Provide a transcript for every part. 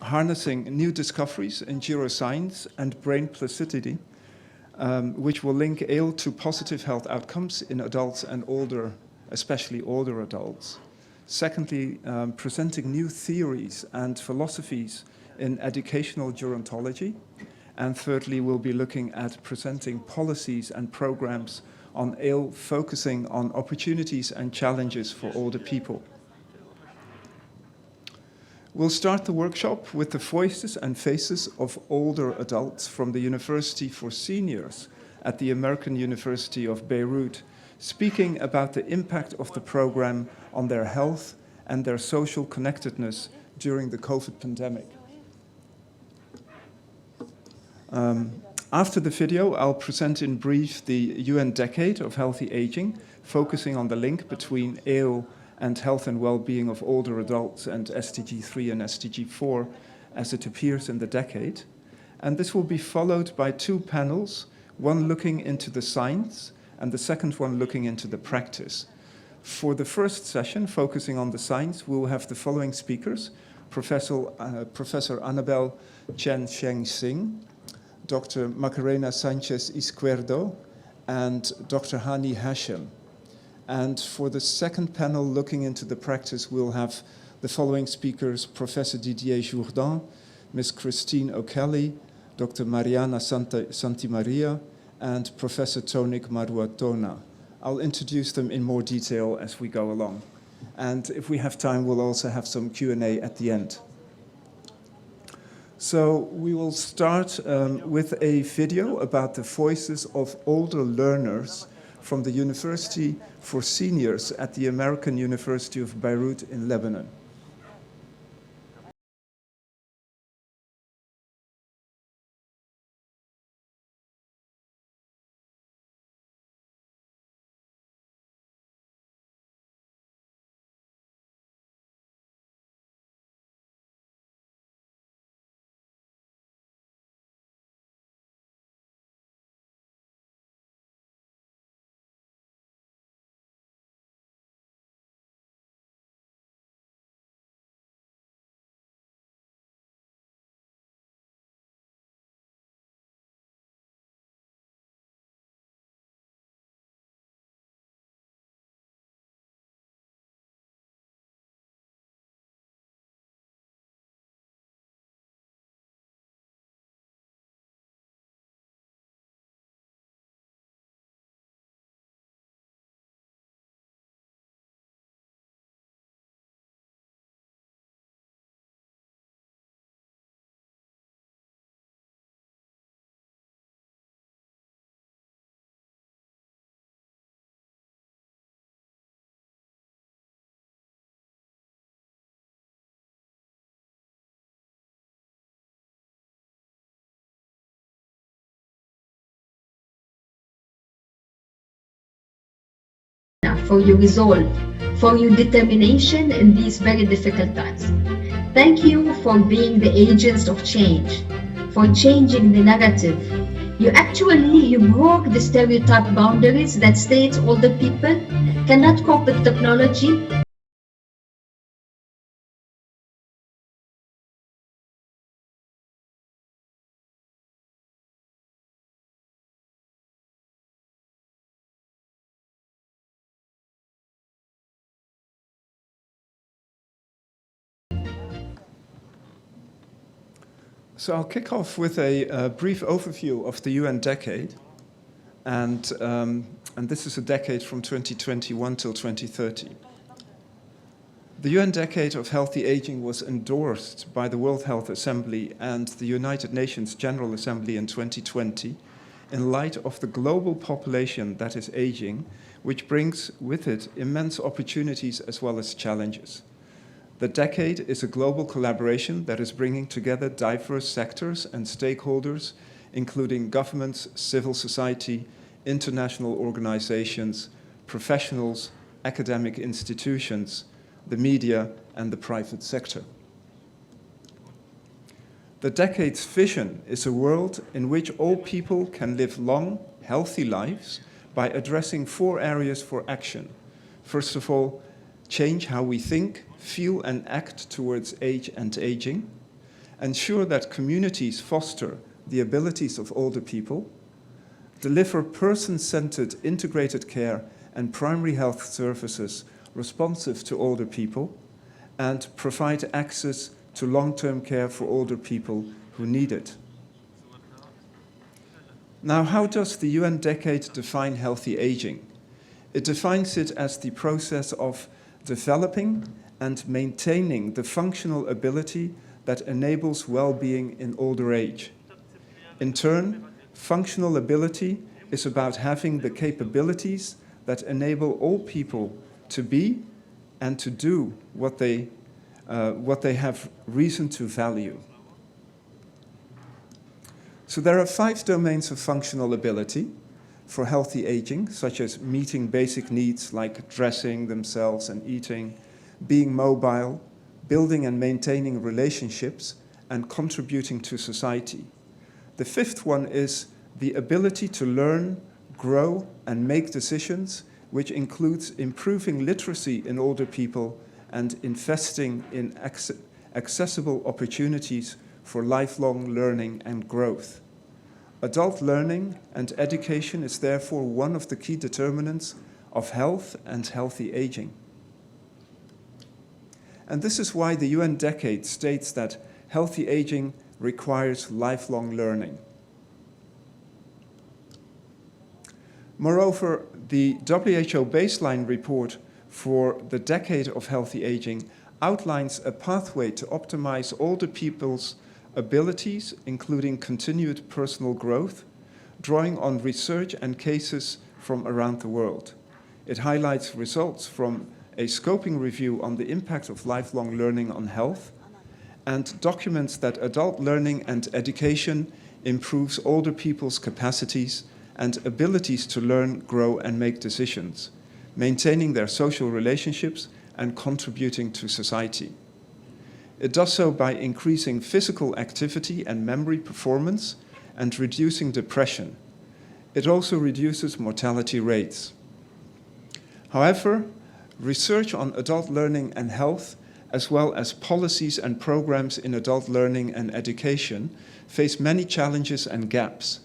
harnessing new discoveries in neuroscience and brain plasticity, which will link ALE to positive health outcomes in adults and older, especially older adults. Secondly, presenting new theories and philosophies in educational gerontology. And thirdly, we'll be looking at presenting policies and programs on ALE, focusing on opportunities and challenges for older people. We'll start the workshop with the voices and faces of older adults from the University for Seniors at the American University of Beirut, speaking about the impact of the program on their health and their social connectedness during the COVID pandemic. After the video, I'll present in brief the UN Decade of Healthy Aging, focusing on the link between ALE and health and well-being of older adults and SDG 3 and SDG 4 as it appears in the decade. And this will be followed by two panels, one looking into the science and the second one looking into the practice. For the first session, focusing on the science, we'll have the following speakers: Professor Annabelle Chen-Sheng Singh, Dr. Macarena Sanchez-Izquierdo, and Dr. Hani Hashem. And for the second panel, looking into the practice, we'll have the following speakers: Professor Didier Jourdan, Ms. Christine O'Kelly, Dr. Mariana Santimaria, and Professor Tonik Maruatona. I'll introduce them in more detail as we go along. And if we have time, we'll also have some Q&A at the end. So we will start with a video about the voices of older learners from the University for Seniors at the American University of Beirut in Lebanon. For your resolve, for your determination in these very difficult times. Thank you for being the agents of change, for changing the narrative. You broke the stereotype boundaries that states older people cannot cope with technology. So I'll kick off with a brief overview of the UN Decade. And this is a decade from 2021 till 2030. The UN Decade of Healthy Aging was endorsed by the World Health Assembly and the United Nations General Assembly in 2020 in light of the global population that is aging, which brings with it immense opportunities as well as challenges. The decade is a global collaboration that is bringing together diverse sectors and stakeholders, including governments, civil society, international organizations, professionals, academic institutions, the media, and the private sector. The decade's vision is a world in which all people can live long, healthy lives by addressing 4 areas for action. First of all, change how we think, feel, and act towards age and aging. ensure that communities foster the abilities of older people, deliver person-centered integrated care and primary health services responsive to older people, and provide access to long-term care for older people who need it. Now, how does the UN Decade define healthy aging? It defines it as the process of developing and maintaining the functional ability that enables well-being in older age. In turn, functional ability is about having the capabilities that enable all people to be and to do what they have reason to value. So there are 5 domains of functional ability for healthy aging, such as meeting basic needs like dressing themselves and eating, being mobile, building and maintaining relationships, and contributing to society. The 5th one is the ability to learn, grow, and make decisions, which includes improving literacy in older people and investing in accessible opportunities for lifelong learning and growth. Adult learning and education is therefore one of the key determinants of health and healthy aging. And this is why the UN Decade states that healthy aging requires lifelong learning. Moreover, the WHO baseline report for the Decade of Healthy Aging outlines a pathway to optimize older people's abilities, including continued personal growth, drawing on research and cases from around the world. It highlights results from a scoping review on the impact of lifelong learning on health, and documents that adult learning and education improves older people's capacities and abilities to learn, grow, and make decisions, maintaining their social relationships and contributing to society. It does so by increasing physical activity and memory performance and reducing depression. It also reduces mortality rates. However, research on adult learning and health, as well as policies and programs in adult learning and education, face many challenges and gaps.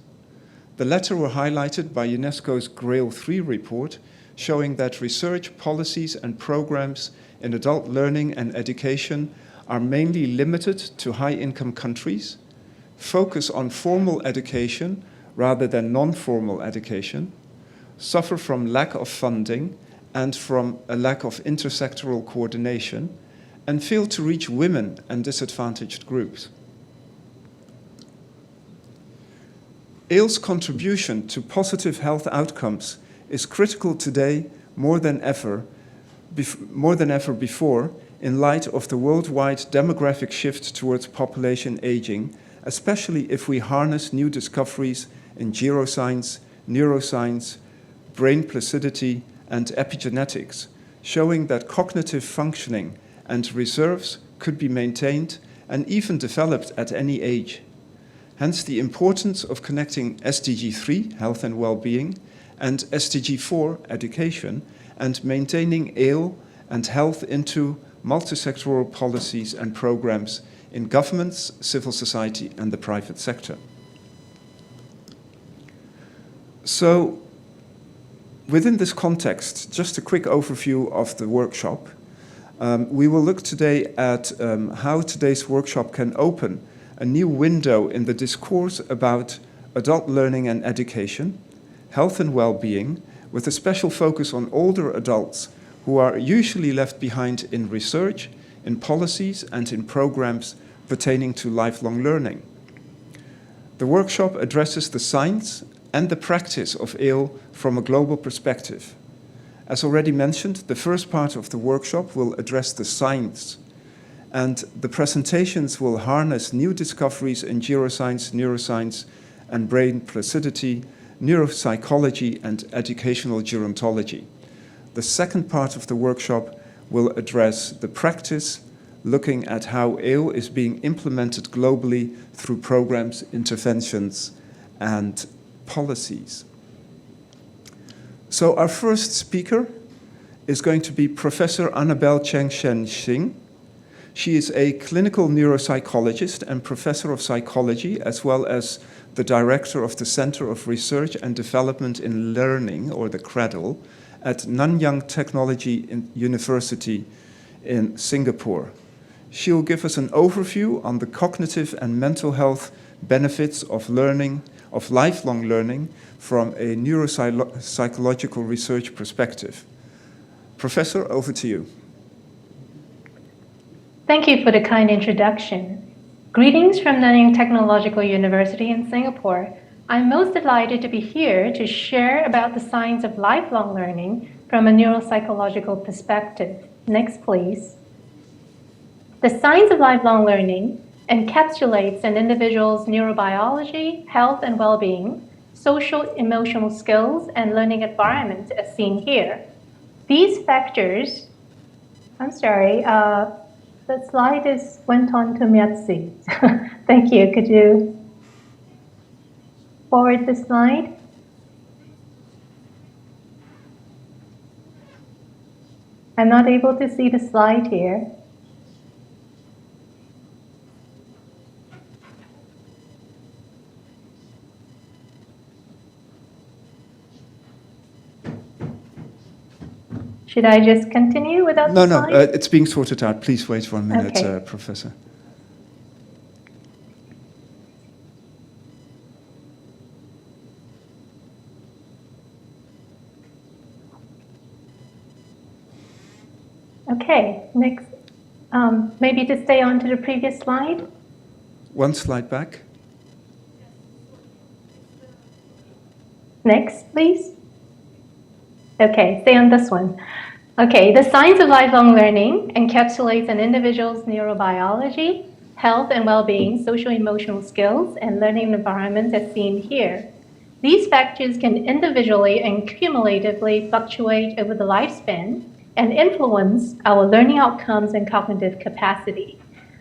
The latter were highlighted by UNESCO's GRAIL 3 report, showing that research, policies, and programs in adult learning and education are mainly limited to high-income countries, focus on formal education rather than non-formal education, suffer from lack of funding and from a lack of intersectoral coordination, and fail to reach women and disadvantaged groups. ALE's contribution to positive health outcomes is critical today more than ever before, in light of the worldwide demographic shift towards population aging, especially if we harness new discoveries in geroscience, neuroscience, brain plasticity, and epigenetics, showing that cognitive functioning and reserves could be maintained and even developed at any age. Hence the importance of connecting SDG 3, health and well-being, and SDG 4, education, and maintaining ALE and health into multisectoral policies and programs in governments, civil society, and the private sector. So, within this context, just a quick overview of the workshop. We will look today at how today's workshop can open a new window in the discourse about adult learning and education, health and well-being, with a special focus on older adults who are usually left behind in research, in policies, and in programs pertaining to lifelong learning. The workshop addresses the science and the practice of ALE from a global perspective. As already mentioned, the first part of the workshop will address the science, and the presentations will harness new discoveries in geroscience, neuroscience, and brain plasticity, neuropsychology, and educational gerontology. The second part of the workshop will address the practice, looking at how ALE is being implemented globally through programs, interventions, and policies. So our first speaker is going to be Professor Annabelle Cheng Shen Xing. She is a clinical neuropsychologist and professor of psychology, as well as the director of the Center of Research and Development in Learning, or the CRADL, at Nanyang Technology University in Singapore. She will give us an overview on the cognitive and mental health benefits of learning, of lifelong learning, from a neuropsychological research perspective. Professor, over to you. Thank you for the kind introduction. Greetings from Nanyang Technological University in Singapore. I'm most delighted to be here to share about the science of lifelong learning from a neuropsychological perspective. Next, please. The science of lifelong learning encapsulates an individual's neurobiology, health and well-being, social emotional skills, and learning environment as seen here. These factors, the slide went on to Mietzi. Thank you. Could you forward the slide? I'm not able to see the slide here. Should I just continue without the slide? No, it's being sorted out. Please wait 1 minute, Okay. Professor. Okay, next, maybe to stay on to the previous slide. One slide back. Next, please. Okay, stay on this one. Okay, the science of lifelong learning encapsulates an individual's neurobiology, health and well-being, social emotional skills, and learning environment as seen here. These factors can individually and cumulatively fluctuate over the lifespan and influence our learning outcomes and cognitive capacity.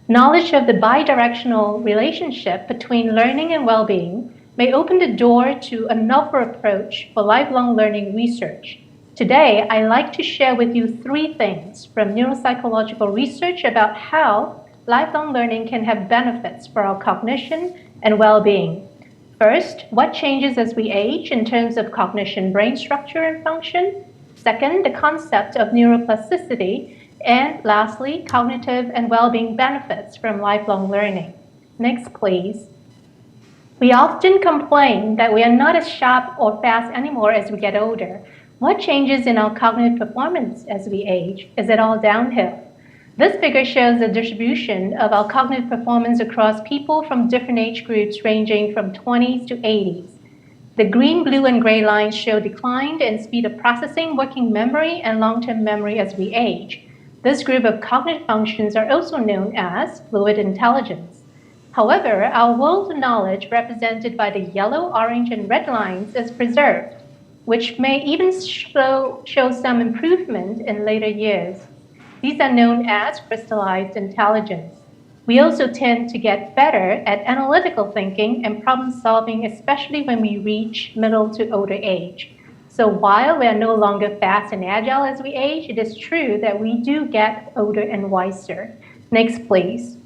Knowledge of the bidirectional relationship between learning and well-being may open the door to a novel approach for lifelong learning research. Today, I'd like to share with you 3 things from neuropsychological research about how lifelong learning can have benefits for our cognition and well-being. First, what changes as we age in terms of cognition, brain structure, and function? Second, the concept of neuroplasticity. And lastly, cognitive and well-being benefits from lifelong learning. Next, please. We often complain that we are not as sharp or fast anymore as we get older. What changes in our cognitive performance as we age? Is it all downhill? This figure shows the distribution of our cognitive performance across people from different age groups ranging from 20s to 80s. The green, blue, and gray lines show decline in speed of processing, working memory, and long-term memory as we age. This group of cognitive functions are also known as fluid intelligence. However, our world knowledge represented by the yellow, orange, and red lines is preserved, which may even show some improvement in later years. These are known as crystallized intelligence. We also tend to get better at analytical thinking and problem solving, especially when we reach middle to older age. So while we are no longer fast and agile as we age, it is true that we do get older and wiser. Next, please.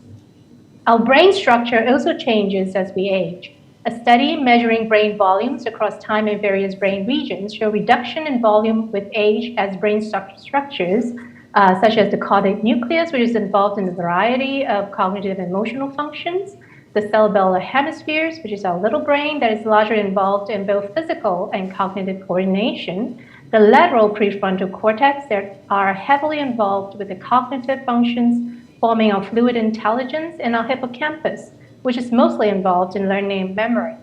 Our brain structure also changes as we age. A study measuring brain volumes across time in various brain regions show reduction in volume with age as brain structures, such as the caudate nucleus, which is involved in a variety of cognitive and emotional functions, the cerebellar hemispheres, which is our little brain that is largely involved in both physical and cognitive coordination, the lateral prefrontal cortex that are heavily involved with the cognitive functions, forming our fluid intelligence, and our hippocampus, which is mostly involved in learning and memory.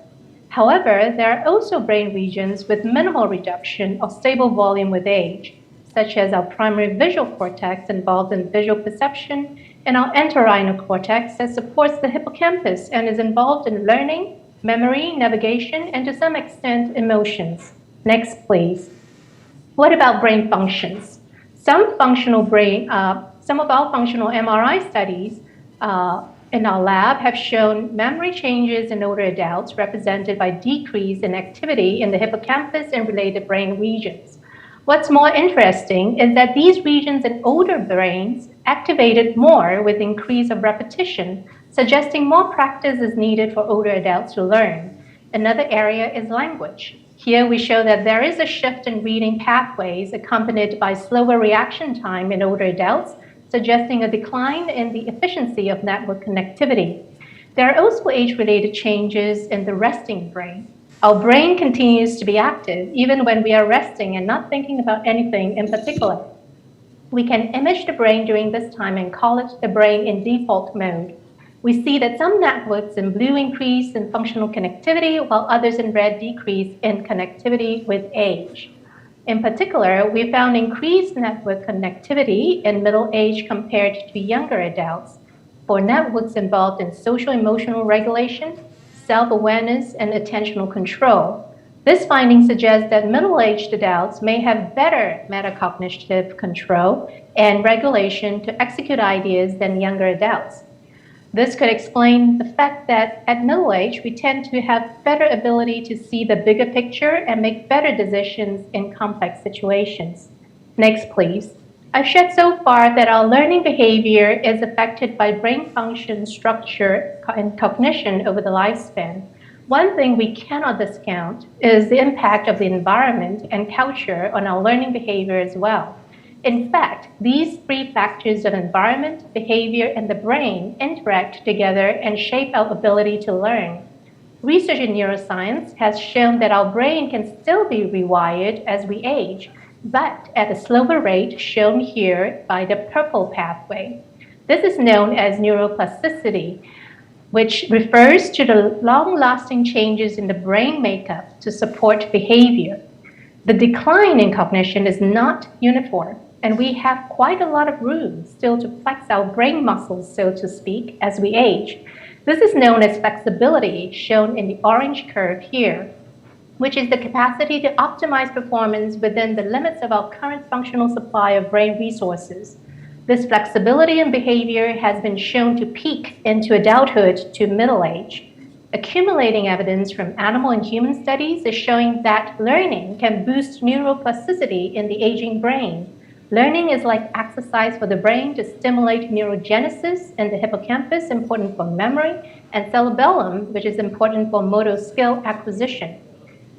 However, there are also brain regions with minimal reduction or stable volume with age, such as our primary visual cortex involved in visual perception, and our entorhinal cortex that supports the hippocampus and is involved in learning, memory, navigation, and to some extent, emotions. Next, please. What about brain functions? Some of our functional MRI studies in our lab have shown memory changes in older adults represented by decrease in activity in the hippocampus and related brain regions. What's more interesting is that these regions in older brains activated more with increase of repetition, suggesting more practice is needed for older adults to learn. Another area is language. Here we show that there is a shift in reading pathways accompanied by slower reaction time in older adults, suggesting a decline in the efficiency of network connectivity. There are also age-related changes in the resting brain. Our brain continues to be active even when we are resting and not thinking about anything in particular. We can image the brain during this time and call it the brain in default mode. We see that some networks in blue increase in functional connectivity, while others in red decrease in connectivity with age. In particular, we found increased network connectivity in middle age compared to younger adults for networks involved in social emotional regulation, self-awareness, and attentional control. This finding suggests that middle-aged adults may have better metacognitive control and regulation to execute ideas than younger adults. This could explain the fact that at middle age, we tend to have better ability to see the bigger picture and make better decisions in complex situations. Next, please. I've shared so far that our learning behavior is affected by brain function, structure, and cognition over the lifespan. One thing we cannot discount is the impact of the environment and culture on our learning behavior as well. In fact, these three factors of environment, behavior, and the brain interact together and shape our ability to learn. Research in neuroscience has shown that our brain can still be rewired as we age, but at a slower rate shown here by the purple pathway. This is known as neuroplasticity, which refers to the long-lasting changes in the brain makeup to support behavior. The decline in cognition is not uniform, and we have quite a lot of room still to flex our brain muscles, so to speak, as we age. This is known as flexibility, shown in the orange curve here, which is the capacity to optimize performance within the limits of our current functional supply of brain resources. This flexibility in behavior has been shown to peak into adulthood to middle age. Accumulating evidence from animal and human studies is showing that learning can boost neuroplasticity in the aging brain. Learning is like exercise for the brain to stimulate neurogenesis in the hippocampus, important for memory, and cerebellum, which is important for motor skill acquisition.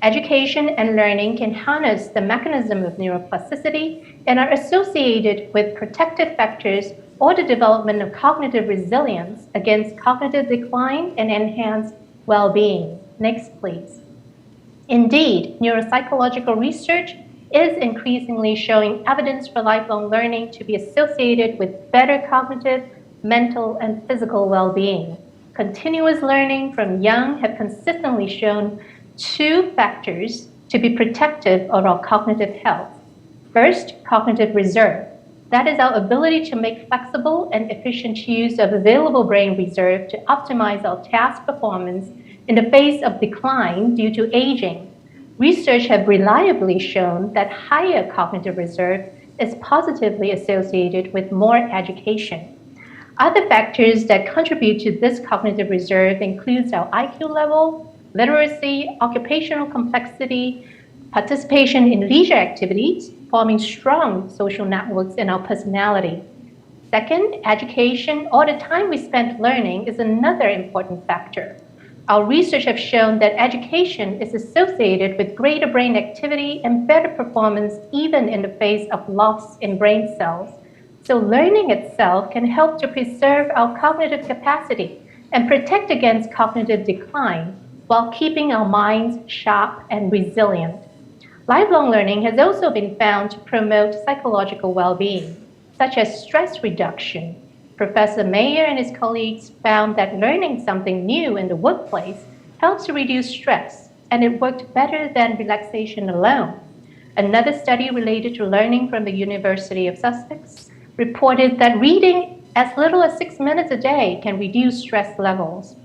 Education and learning can harness the mechanism of neuroplasticity and are associated with protective factors or the development of cognitive resilience against cognitive decline and enhanced well-being. Next, please. Indeed, neuropsychological research is increasingly showing evidence for lifelong learning to be associated with better cognitive, mental, and physical well-being. Continuous learning from young have consistently shown two factors to be protective of our cognitive health. First, cognitive reserve. That is our ability to make flexible and efficient use of available brain reserve to optimize our task performance in the face of decline due to aging. Research have reliably shown that higher cognitive reserve is positively associated with more education. Other factors that contribute to this cognitive reserve includes our IQ level, literacy, occupational complexity, participation in leisure activities, forming strong social networks in our personality. Second, education or the time we spent learning is another important factor. Our research has shown that education is associated with greater brain activity and better performance even in the face of loss in brain cells. So learning itself can help to preserve our cognitive capacity and protect against cognitive decline while keeping our minds sharp and resilient. Lifelong learning has also been found to promote psychological well-being, such as stress reduction. Professor Mayer and his colleagues found that learning something new in the workplace helps to reduce stress, and it worked better than relaxation alone. Another study related to learning from the University of Sussex reported that reading as little as 6 minutes a day can reduce stress levels.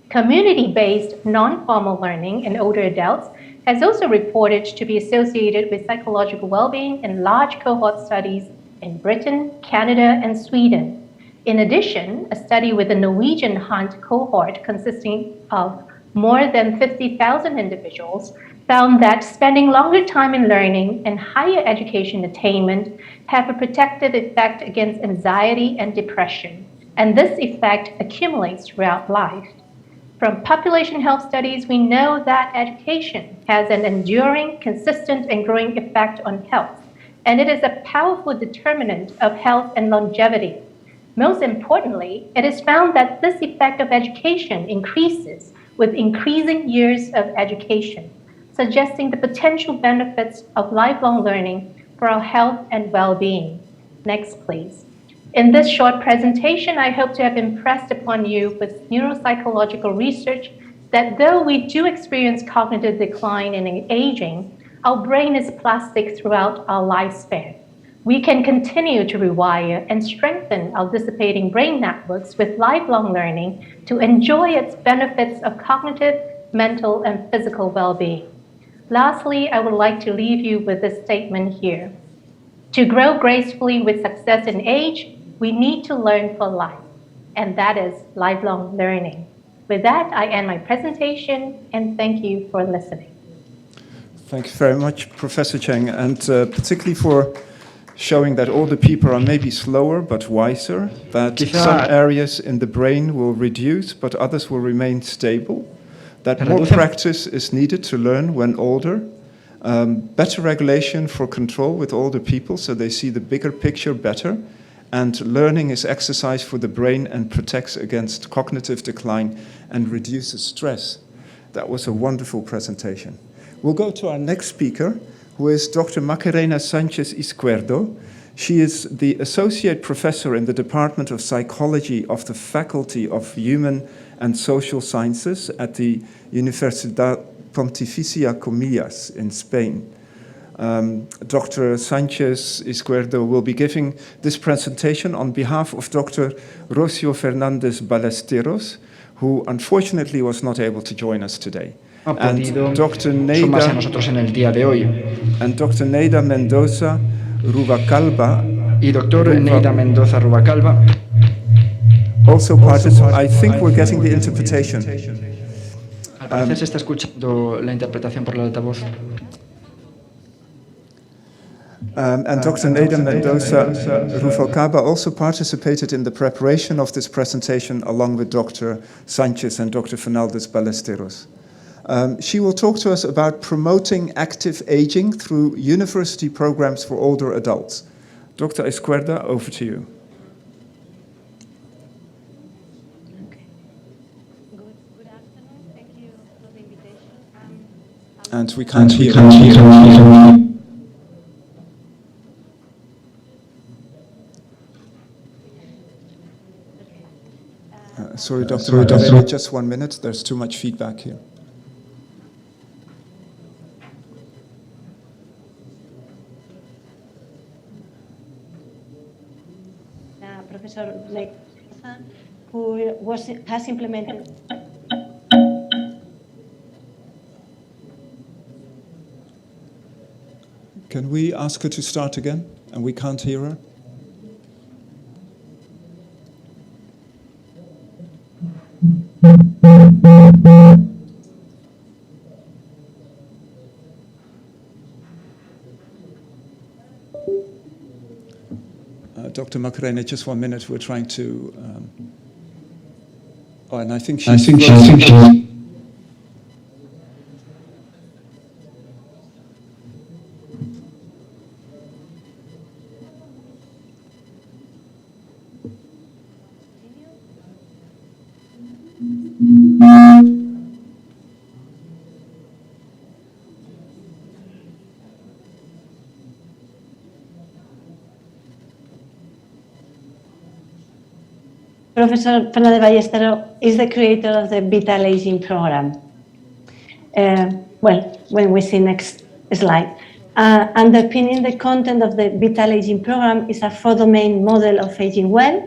Community-based non-formal learning in older adults has also reported to be associated with psychological well-being in large cohort studies in Britain, Canada, and Sweden. In addition, a study with the Norwegian Hunt cohort consisting of more than 50,000 individuals found that spending longer time in learning and higher education attainment have a protective effect against anxiety and depression, and this effect accumulates throughout life. From population health studies, we know that education has an enduring, consistent, and growing effect on health, and it is a powerful determinant of health and longevity. Most importantly, it is found that this effect of education increases with increasing years of education, suggesting the potential benefits of lifelong learning for our health and well-being. Next, please. In this short presentation, I hope to have impressed upon you with neuropsychological research that though we do experience cognitive decline in aging, our brain is plastic throughout our lifespan. We can continue to rewire and strengthen our dissipating brain networks with lifelong learning to enjoy its benefits of cognitive, mental, and physical well-being. Lastly, I would like to leave you with this statement here. To grow gracefully with success in age, we need to learn for life, and that is lifelong learning. With that, I end my presentation, and thank you for listening. Thank you very much, Professor Cheng, and particularly for showing that older people are maybe slower but wiser, that some areas in the brain will reduce but others will remain stable, that more practice is needed to learn when older, better regulation for control with older people so they see the bigger picture better, and learning is exercise for the brain and protects against cognitive decline and reduces stress. That was a wonderful presentation. We'll go to our next speaker, who is Dr. Macarena Sanchez-Izquierdo. She is the Associate Professor in the Department of Psychology of the Faculty of Human and Social Sciences at the Universidad Pontificia Comillas in Spain. Dr. Sanchez-Izquierdo will be giving this presentation on behalf of Dr. Rocio Fernández Ballesteros, who unfortunately was not able to join us today. And Dr. Neida Mendoza Rubalcaba. Y Dr. Neida Mendoza Rubalcaba. Also participated. I think we're getting the interpretation. Al parecer se está escuchando la interpretación por el altavoz. And Dr. Neida Mendoza Rubalcaba also participated in the preparation of this presentation along with Dr. Sanchez and Dr. Fernández Ballesteros. She will talk to us about promoting active aging through university programs for older adults. Dr. Izquierdo, over to you. Okay. Good afternoon. Thank you for the invitation. And we can't hear. Sorry, Dr. Macarena, just 1 minute. There's too much feedback here. Professor Mendoza, who has implemented. Can we ask her to start again? And we can't hear her. Dr. Macarena, just 1 minute. We're trying to. Oh, and I think she's. Professor Fernández Ballesteros is the creator of the Vital Aging Program. Well, when we see next slide. Underpinning the content of the Vital Aging Program is a four-domain model of aging well,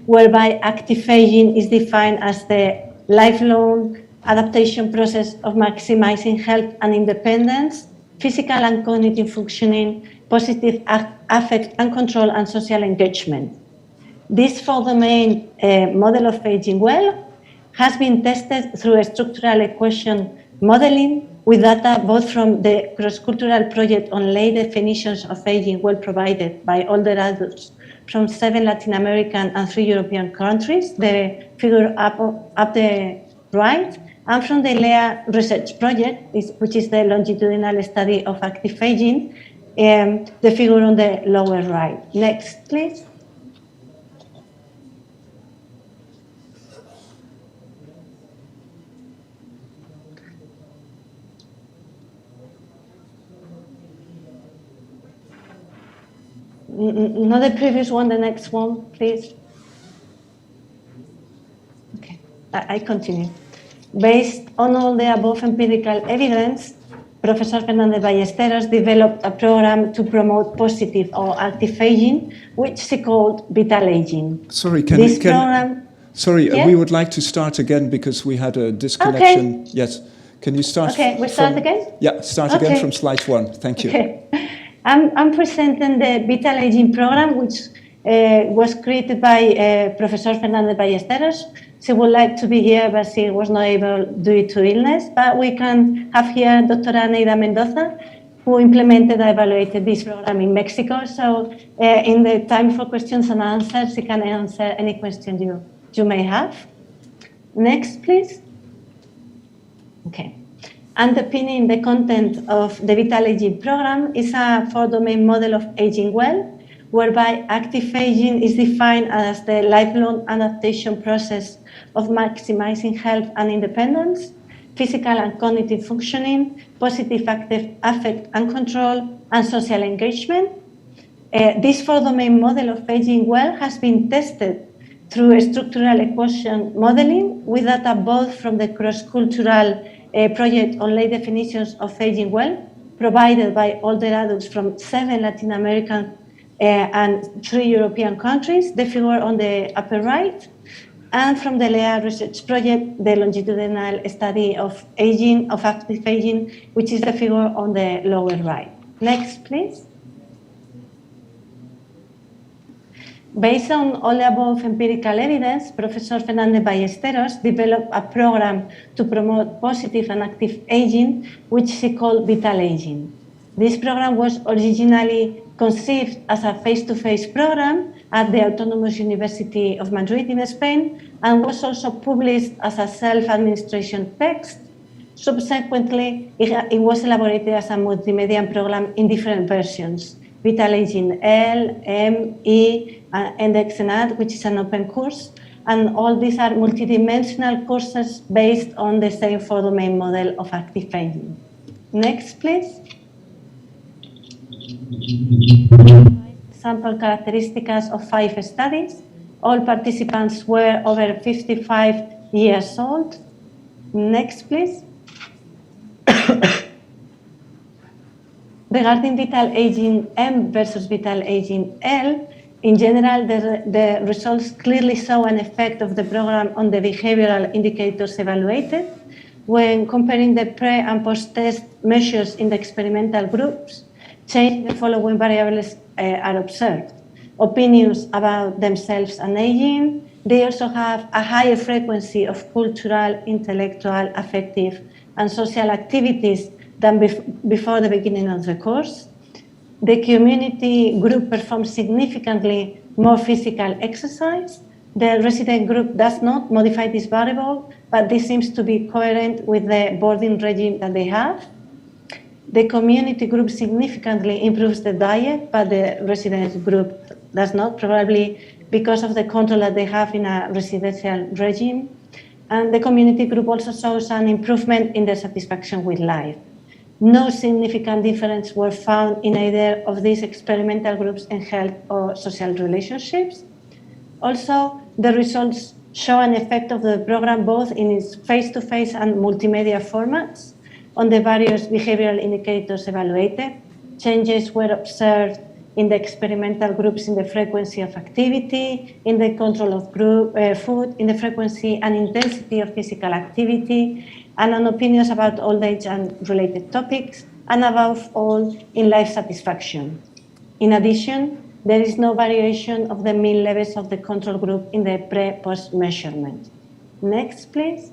whereby active aging is defined as the lifelong adaptation process of maximizing health and independence, physical and cognitive functioning, positive affect and control, and social engagement. This four-domain model of aging well has been tested through a structural equation modeling with data both from the cross-cultural project on lay definitions of aging well provided by older adults from 7 Latin American and 3 European countries, the figure up the right, and from the LEA research project, which is the longitudinal study of active aging, the figure on the lower right. Next, please. Not the previous one, the next one, please. Okay, I continue. Based on all the above empirical evidence, Professor Fernández Ballesteros developed a program to promote positive or active aging, which he called Vital Aging. Sorry, Yeah? We would like to start again because we had a disconnection. Okay. Yes. Can you start? Okay, we start again? Yeah, start again from slide 1. Thank you. Okay. I'm presenting the Vital Aging program, which was created by Professor Fernández Ballesteros. She would like to be here, but she was not able due to illness. But we can have here Dr. Neida Mendoza, who implemented and evaluated this program in Mexico. So in the time for questions and answers, she can answer any question you may have. Next, please. Okay. Underpinning the content of the Vital Aging program is a 4-domain model of aging well, whereby active aging is defined as the lifelong adaptation process of maximizing health and independence, physical and cognitive functioning, positive active affect and control, and social engagement. This 4-domain model of aging well has been tested through a structural equation modeling with data both from the cross-cultural project on lay definitions of aging well, provided by older adults from 7 Latin American and 3 European countries, the figure on the upper right, and from the LEA research project, the longitudinal study of aging, of active aging, which is the figure on the lower right. Next, please. Based on all the above empirical evidence, Professor Fernández Ballesteros developed a program to promote positive and active aging, which he called Vital Aging. This program was originally conceived as a face-to-face program at the Autonomous University of Madrid in Spain, and was also published as a self-administration text. Subsequently, it was elaborated as a multimedia program in different versions: Vital Aging L, M, E, Index and Add, which is an open course. And all these are multidimensional courses based on the same 4-domain model of active aging. Next, please. Sample characteristics of 5 studies. All participants were over 55 years old. Next, please. Regarding Vital Aging M versus Vital Aging L, in general, the results clearly show an effect of the program on the behavioral indicators evaluated. When comparing the pre- and post-test measures in the experimental groups, change the following variables are observed: opinions about themselves and aging. They also have a higher frequency of cultural, intellectual, affective, and social activities than before the beginning of the course. The community group performs significantly more physical exercise. The resident group does not modify this variable, but this seems to be coherent with the boarding regime that they have. The community group significantly improves the diet, but the resident group does not, probably because of the control that they have in a residential regime. And the community group also shows an improvement in their satisfaction with life. No significant difference were found in either of these experimental groups in health or social relationships. Also, the results show an effect of the program both in its face-to-face and multimedia formats on the various behavioral indicators evaluated. Changes were observed in the experimental groups in the frequency of activity, in the control of group food, in the frequency and intensity of physical activity, and on opinions about old age and related topics, and above all, in life satisfaction. In addition, there is no variation of the mean levels of the control group in the pre-post measurement. Next, please.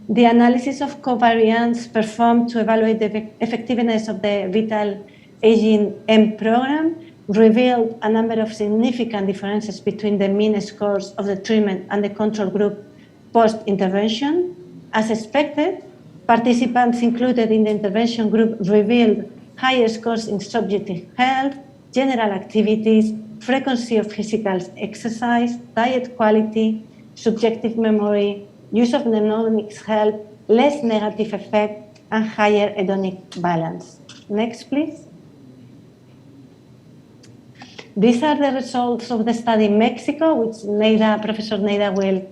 The analysis of covariance performed to evaluate the effectiveness of the Vital Aging M program revealed a number of significant differences between the mean scores of the treatment and the control group post-intervention. As expected, participants included in the intervention group revealed higher scores in subjective health, general activities, frequency of physical exercise, diet quality, subjective memory, use of mnemonics help, less negative effect, and higher hedonic balance. Next, please. These are the results of the study in Mexico, which Professor Neida will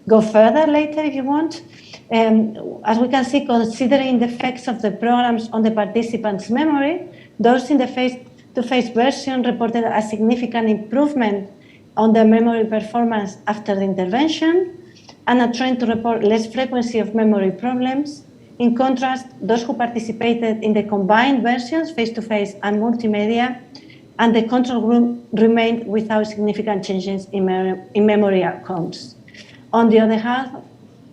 go further later if you want. As we can see, considering the effects of the programs on the participants' memory, those in the face-to-face version reported a significant improvement on their memory performance after the intervention, and a trend to report less frequency of memory problems. In contrast, those who participated in the combined versions, face-to-face and multimedia, and the control group remained without significant changes in memory outcomes. On the other hand,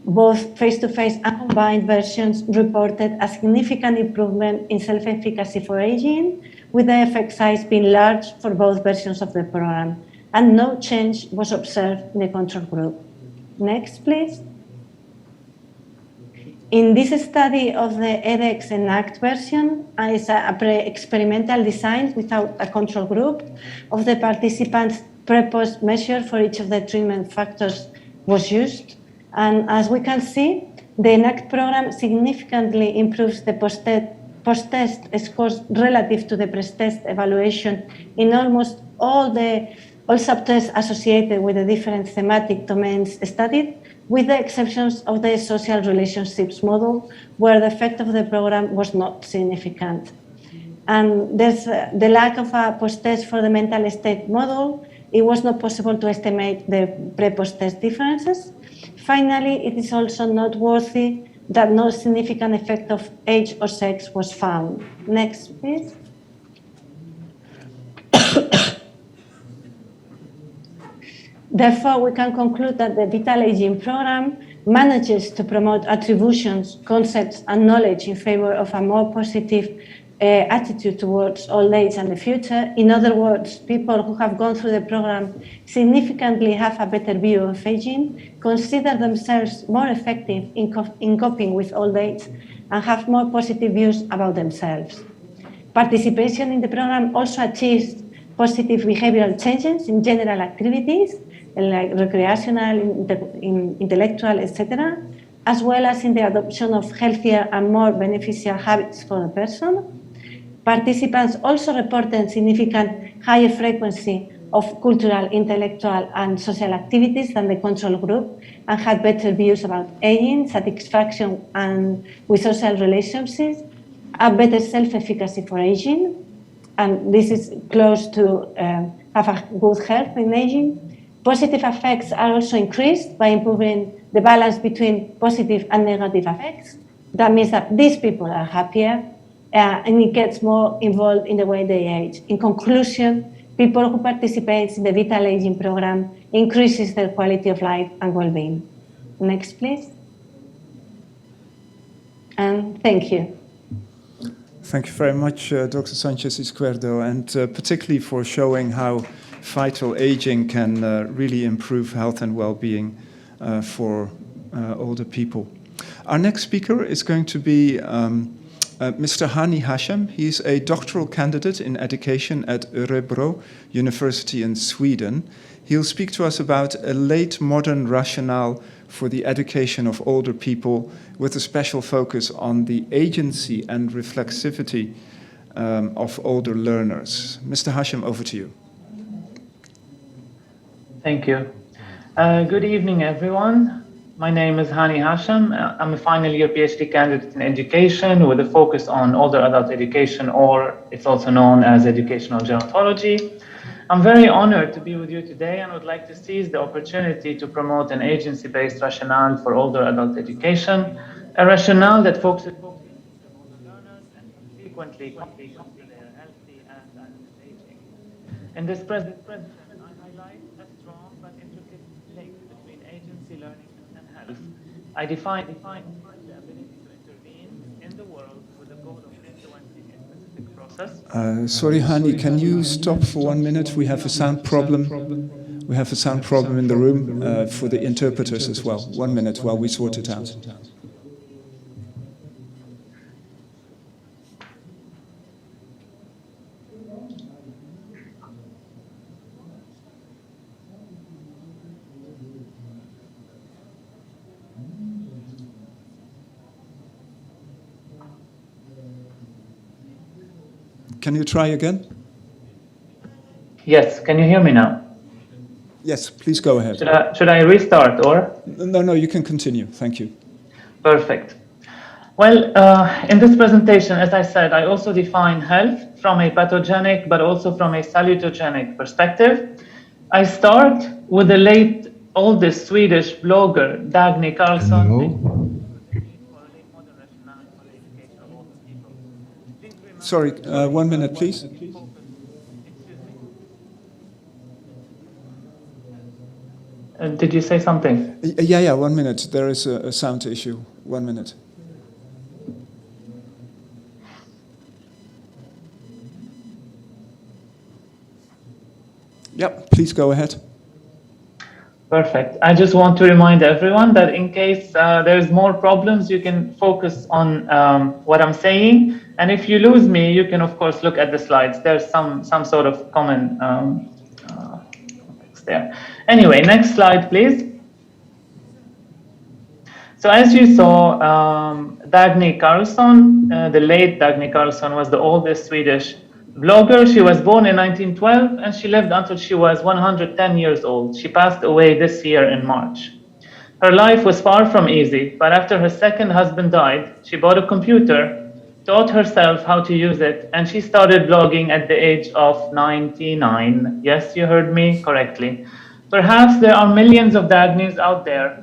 both face-to-face and combined versions reported a significant improvement in self-efficacy for aging, with the effect size being large for both versions of the program, and no change was observed in the control group. Next, please. In this study of the EDEX ENACT version, is a pre-experimental design without a control group of the participants' pre-post measure for each of the treatment factors was used. And as we can see, the ENACT program significantly improves the post-test scores relative to the pre-test evaluation in almost all subtests associated with the different thematic domains studied, with the exceptions of the social relationships model, where the effect of the program was not significant. And there's the lack of a post-test for the mental state model. It was not possible to estimate the pre-post-test differences. Finally, it is also noteworthy that no significant effect of age or sex was found. Next, please. Therefore, we can conclude that the Vital Aging program manages to promote attributions, concepts, and knowledge in favor of a more positive attitude towards old age and the future. In other words, people who have gone through the program significantly have a better view of aging, consider themselves more effective in coping with old age, and have more positive views about themselves. Participation in the program also achieves positive behavioral changes in general activities, like recreational, intellectual, etc., as well as in the adoption of healthier and more beneficial habits for the person. Participants also reported significant higher frequency of cultural, intellectual, and social activities than the control group, and had better views about aging, satisfaction, and with social relationships, a better self-efficacy for aging, and this is close to have a good health in aging. Positive effects are also increased by improving the balance between positive and negative effects. That means that these people are happier, and it gets more involved in the way they age. In conclusion, people who participate in the Vital Aging program increases their quality of life and well-being. Next, please. And thank you. Thank you very much, Dr. Sanchez-Izquierdo, and particularly for showing how vital aging can really improve health and well-being for older people. Our next speaker is going to be Mr. Hani Hashem. He's a doctoral candidate in education at Örebro University in Sweden. He'll speak to us about a late modern rationale for the education of older people, with a special focus on the agency and reflexivity of older learners. Mr. Hashem, over to you. Thank you. Good evening, everyone. My name is Hani Hashem. I'm a final year PhD candidate in education with a focus on older adult education, or it's also known as educational gerontology. I'm very honored to be with you today and would like to seize the opportunity to promote an agency-based rationale for older adult education, a rationale that focuses on older learners and frequently comes to their healthy and aging. In this presentation, I highlight a strong but intricate I define the ability to intervene in the world with the goal of influencing a specific process. Sorry, Hani, can you stop for 1 minute? We have a sound problem. We have a sound problem in the room for the interpreters as well. 1 minute while we sort it out. Can you try again? Yes, can you hear me now? Yes, please go ahead. Should I restart or? No, you can continue. Thank you. Perfect. Well, in this presentation, as I said, I also define health from a pathogenic but also from a salutogenic perspective. I start with the late oldest Swedish blogger, Dagny Carlsson. Hello? Sorry, 1 minute, please. Did you say something? Yeah, 1 minute. There is a sound issue. 1 minute. Yep, please go ahead. Perfect. I just want to remind everyone that in case there's more problems, you can focus on what I'm saying. And if you lose me, you can, of course, look at the slides. There's some sort of common context there. Anyway, next slide, please. So as you saw, Dagny Carlsson, the late Dagny Carlsson, was the oldest Swedish blogger. She was born in 1912 and she lived until she was 110 years old. She passed away this year in March. Her life was far from easy, but after her second husband died, she bought a computer, taught herself how to use it, and she started blogging at the age of 99. Yes, you heard me correctly. Perhaps there are millions of Dagnys out there,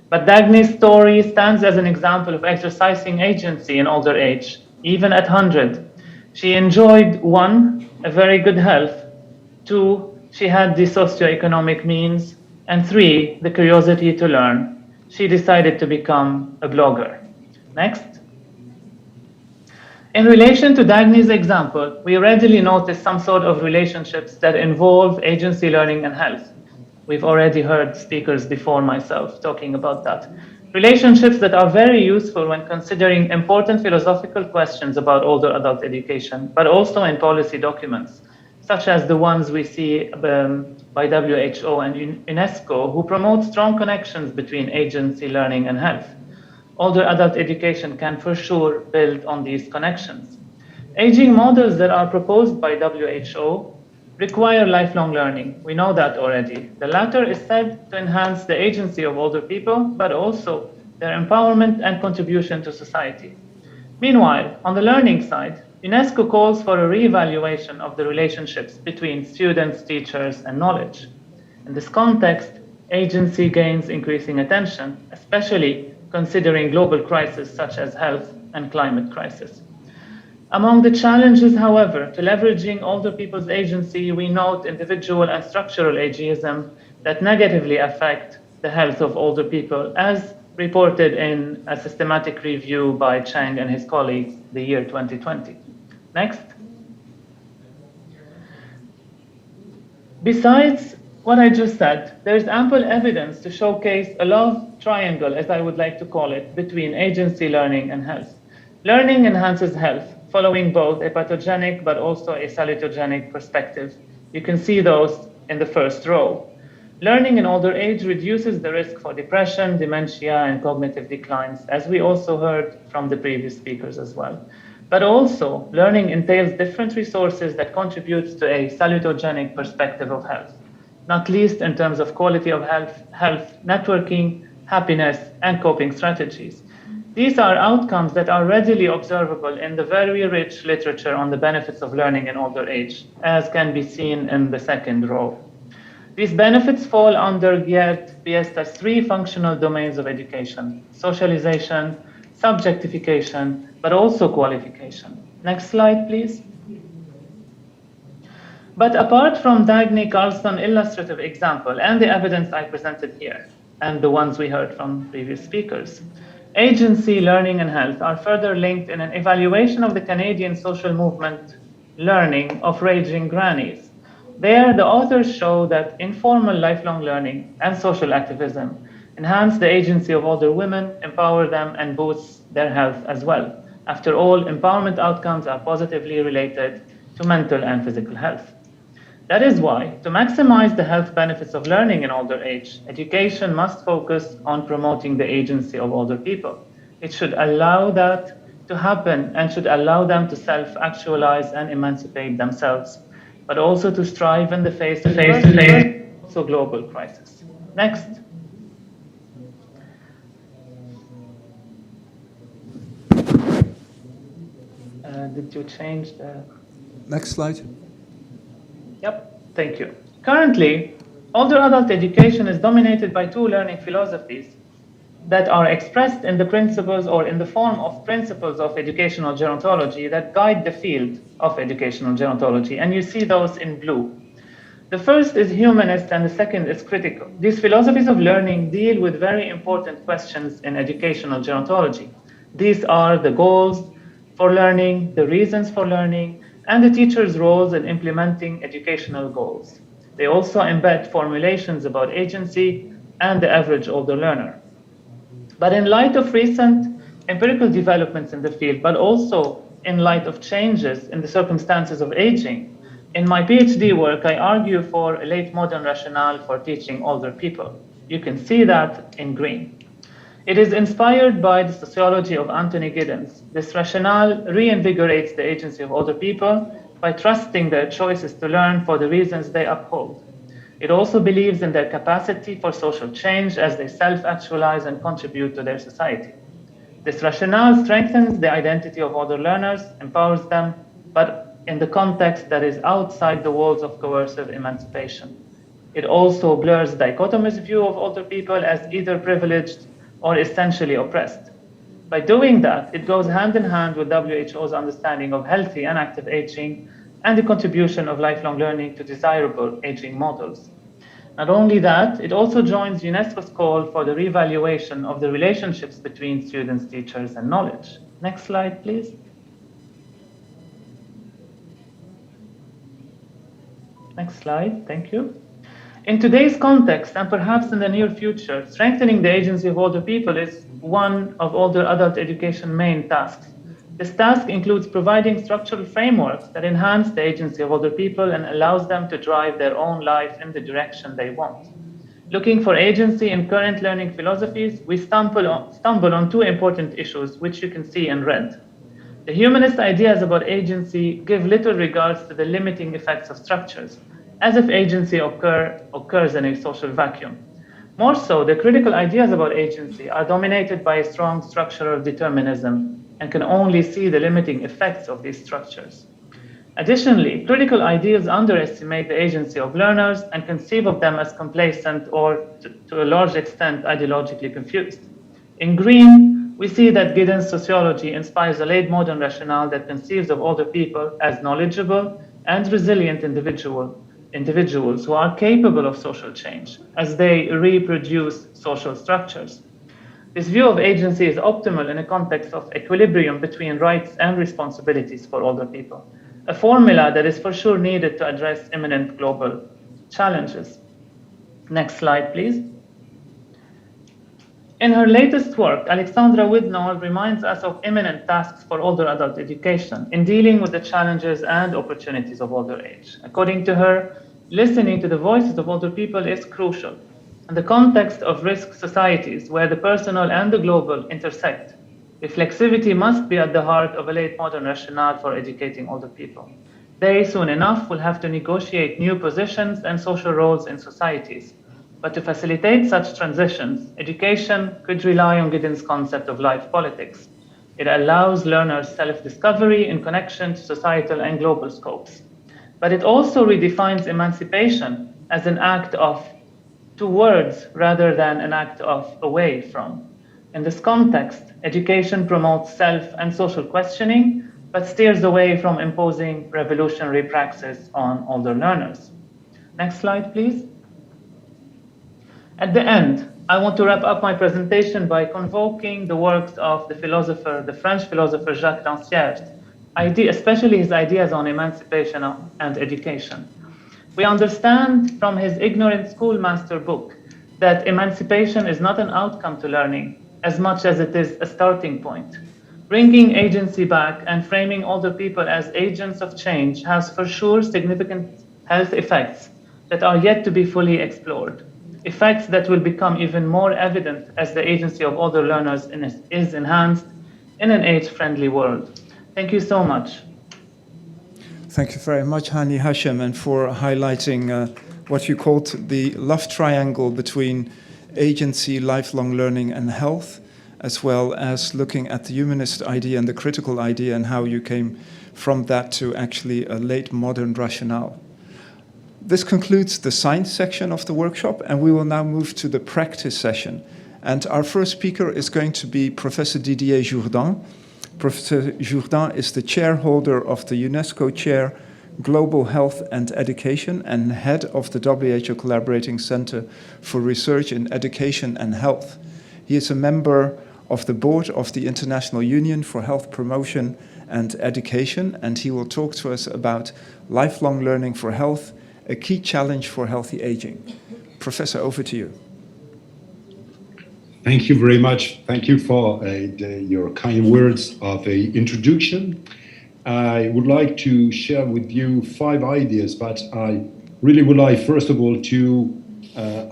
but Dagny's story stands as an example of exercising agency in older age, even at 100. She enjoyed 1, a very good health, 2, she had the socioeconomic means, and 3, the curiosity to learn. She decided to become a blogger. Next. In relation to Dagny's example, we readily notice some sort of relationships that involve agency, learning, and health. We've already heard speakers before myself talking about that. Relationships that are very useful when considering important philosophical questions about older adult education, but also in policy documents, such as the ones we see by WHO and UNESCO, who promote strong connections between agency, learning, and health. Older adult education can for sure build on these connections. Aging models that are proposed by WHO require lifelong learning. We know that already. The latter is said to enhance the agency of older people, but also their empowerment and contribution to society. Meanwhile, on the learning side, UNESCO calls for a reevaluation of the relationships between students, teachers, and knowledge. In this context, agency gains increasing attention, especially considering global crises such as health and climate crisis. Among the challenges, however, to leveraging older people's agency, we note individual and structural ageism that negatively affect the health of older people, as reported in a systematic review by Chang and his colleagues the year 2020. Next. Besides what I just said, there is ample evidence to showcase a love triangle, as I would like to call it, between agency, learning, and health. Learning enhances health, following both a pathogenic but also a salutogenic perspective. You can see those in the first row. Learning in older age reduces the risk for depression, dementia, and cognitive declines, as we also heard from the previous speakers as well. But also, learning entails different resources that contribute to a salutogenic perspective of health, not least in terms of quality of health, networking, happiness, and coping strategies. These are outcomes that are readily observable in the very rich literature on the benefits of learning in older age, as can be seen in the second row. These benefits fall under Gerd Biesta's 3 functional domains of education: socialization, subjectification, but also qualification. Next slide, please. But apart from Dagny Carlsson illustrative example and the evidence I presented here, and the ones we heard from previous speakers. Agency, learning, and health are further linked in an evaluation of the Canadian social movement learning of Raging Grannies. There, the authors show that informal lifelong learning and social activism enhance the agency of older women, empower them, and boost their health as well. After all, empowerment outcomes are positively related to mental and physical health. That is why, to maximize the health benefits of learning in older age, education must focus on promoting the agency of older people. It should allow that to happen and should allow them to self-actualize and emancipate themselves, but also to strive in the face of also global crisis. Next. Did you change the... Next slide. Yep, thank you. Currently, older adult education is dominated by two learning philosophies that are expressed in the principles or in the form of principles of educational gerontology that guide the field of educational gerontology, and you see those in blue. The first is humanist and the second is critical. These philosophies of learning deal with very important questions in educational gerontology. These are the goals for learning, the reasons for learning, and the teacher's roles in implementing educational goals. They also embed formulations about agency and the average older learner. But in light of recent empirical developments in the field, but also in light of changes in the circumstances of aging, in my PhD work, I argue for a late modern rationale for teaching older people. You can see that in green. It is inspired by the sociology of Anthony Giddens. This rationale reinvigorates the agency of older people by trusting their choices to learn for the reasons they uphold. It also believes in their capacity for social change as they self-actualize and contribute to their society. This rationale strengthens the identity of older learners, empowers them, but in the context that is outside the walls of coercive emancipation. It also blurs the dichotomous view of older people as either privileged or essentially oppressed. By doing that, it goes hand in hand with WHO's understanding of healthy and active aging and the contribution of lifelong learning to desirable aging models. Not only that, it also joins UNESCO's call for the reevaluation of the relationships between students, teachers, and knowledge. Next slide, please. Next slide, thank you. In today's context, and perhaps in the near future, strengthening the agency of older people is one of older adult education's main tasks. This task includes providing structural frameworks that enhance the agency of older people and allows them to drive their own life in the direction they want. Looking for agency in current learning philosophies, we stumble on two important issues, which you can see in red. The humanist ideas about agency give little regards to the limiting effects of structures, as if agency occurs in a social vacuum. More so, the critical ideas about agency are dominated by a strong structural determinism and can only see the limiting effects of these structures. Additionally, critical ideas underestimate the agency of learners and conceive of them as complacent or, to a large extent, ideologically confused. In green, we see that Giddens' sociology inspires a late modern rationale that conceives of older people as knowledgeable and resilient individuals who are capable of social change as they reproduce social structures. This view of agency is optimal in a context of equilibrium between rights and responsibilities for older people, a formula that is for sure needed to address imminent global challenges. Next slide, please. In her latest work, Alexandra Widnall reminds us of imminent tasks for older adult education in dealing with the challenges and opportunities of older age. According to her, listening to the voices of older people is crucial. In the context of risk societies where the personal and the global intersect, reflexivity must be at the heart of a late modern rationale for educating older people. They soon enough will have to negotiate new positions and social roles in societies. But to facilitate such transitions, education could rely on Giddens' concept of life politics. It allows learners self-discovery in connection to societal and global scopes. But it also redefines emancipation as an act of towards rather than an act of away from. In this context, education promotes self and social questioning, but steers away from imposing revolutionary praxis on older learners. Next slide, please. At the end, I want to wrap up my presentation by convoking the works of the French philosopher Jacques Rancière's, especially his ideas on emancipation and education. We understand from his Ignorant Schoolmaster book that emancipation is not an outcome to learning as much as it is a starting point. Bringing agency back and framing older people as agents of change has for sure significant health effects that are yet to be fully explored. Effects that will become even more evident as the agency of older learners is enhanced in an age-friendly world. Thank you so much. Thank you very much, Hani Hashem, and for highlighting what you called the love triangle between agency, lifelong learning, and health, as well as looking at the humanist idea and the critical idea and how you came from that to actually a late modern rationale. This concludes the science section of the workshop, and we will now move to the practice session. And our first speaker is going to be Professor Didier Jourdan. Professor Jourdan is the chairholder of the UNESCO Chair, Global Health and Education, and head of the WHO Collaborating Center for Research in Education and Health. He is a member of the board of the International Union for Health Promotion and Education, and he will talk to us about lifelong learning for health, a key challenge for healthy aging. Professor, over to you. Thank you very much. Thank you for your kind words of introduction. I would like to share with you 5 ideas, but I really would like, first of all, to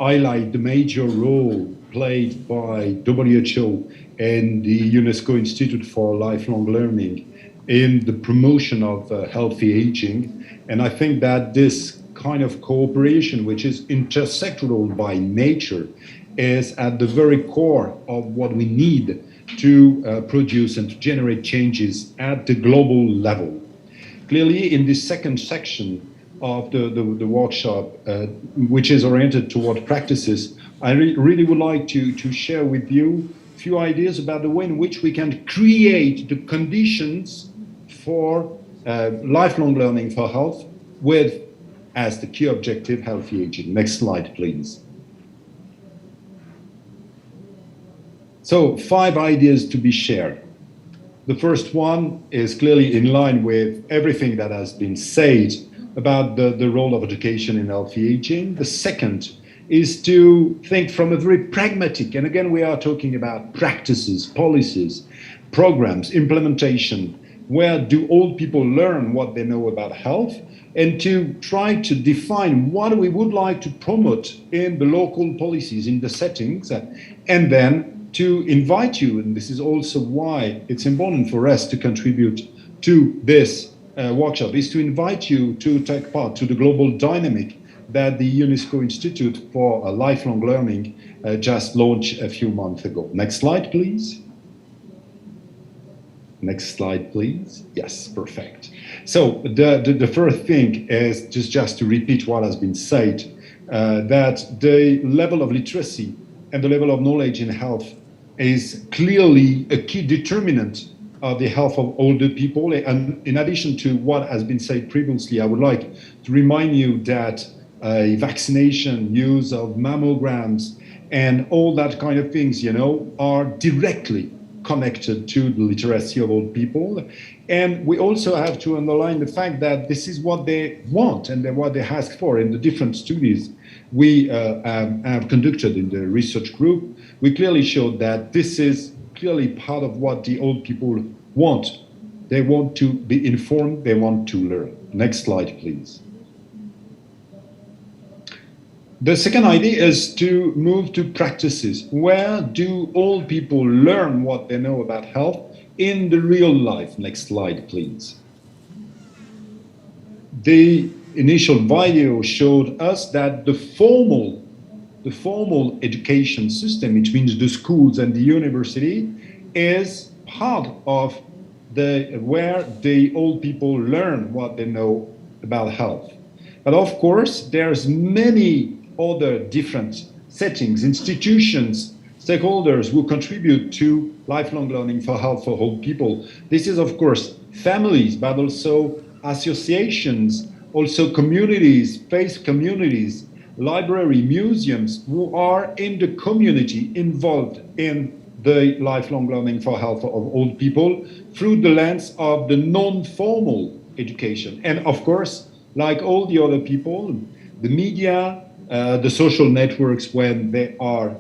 highlight the major role played by WHO and the UNESCO Institute for Lifelong Learning in the promotion of healthy aging. And I think that this kind of cooperation, which is intersectoral by nature, is at the very core of what we need to produce and to generate changes at the global level. Clearly, in this second section of the workshop, which is oriented toward practices, I really would like to share with you a few ideas about the way in which we can create the conditions for lifelong learning for health with, as the key objective, healthy aging. Next slide, please. So 5 ideas to be shared. The first one is clearly in line with everything that has been said about the role of education in healthy aging. The second is to think from a very pragmatic, and again, we are talking about practices, policies, programs, implementation. Where do old people learn what they know about health? And to try to define what we would like to promote in the local policies, in the settings, and then to invite you, and this is also why it's important for us to contribute to this workshop, is to invite you to take part to the global dynamic that the UNESCO Institute for Lifelong Learning just launched a few months ago. Next slide, please. Next slide, please. Yes, perfect. So the first thing is just to repeat what has been said, that the level of literacy and the level of knowledge in health is clearly a key determinant of the health of older people. And in addition to what has been said previously, I would like to remind you that vaccination, use of mammograms, and all that kind of things, are directly connected to the literacy of old people. And we also have to underline the fact that this is what they want and what they ask for. In the different studies we have conducted in the research group, we clearly showed that this is clearly part of what the old people want. They want to be informed, they want to learn. Next slide, please. The second idea is to move to practices. Where do old people learn what they know about health in the real life? Next slide, please. The initial video showed us that the formal education system, which means the schools and the university, is part of where the old people learn what they know about health. But of course, there's many other different settings, institutions, stakeholders who contribute to lifelong learning for health for old people. This is, of course, families, but also associations, also communities, faith communities, library, museums who are in the community involved in the lifelong learning for health of old people through the lens of the non-formal education. And of course, like all the other people, the media, the social networks when they are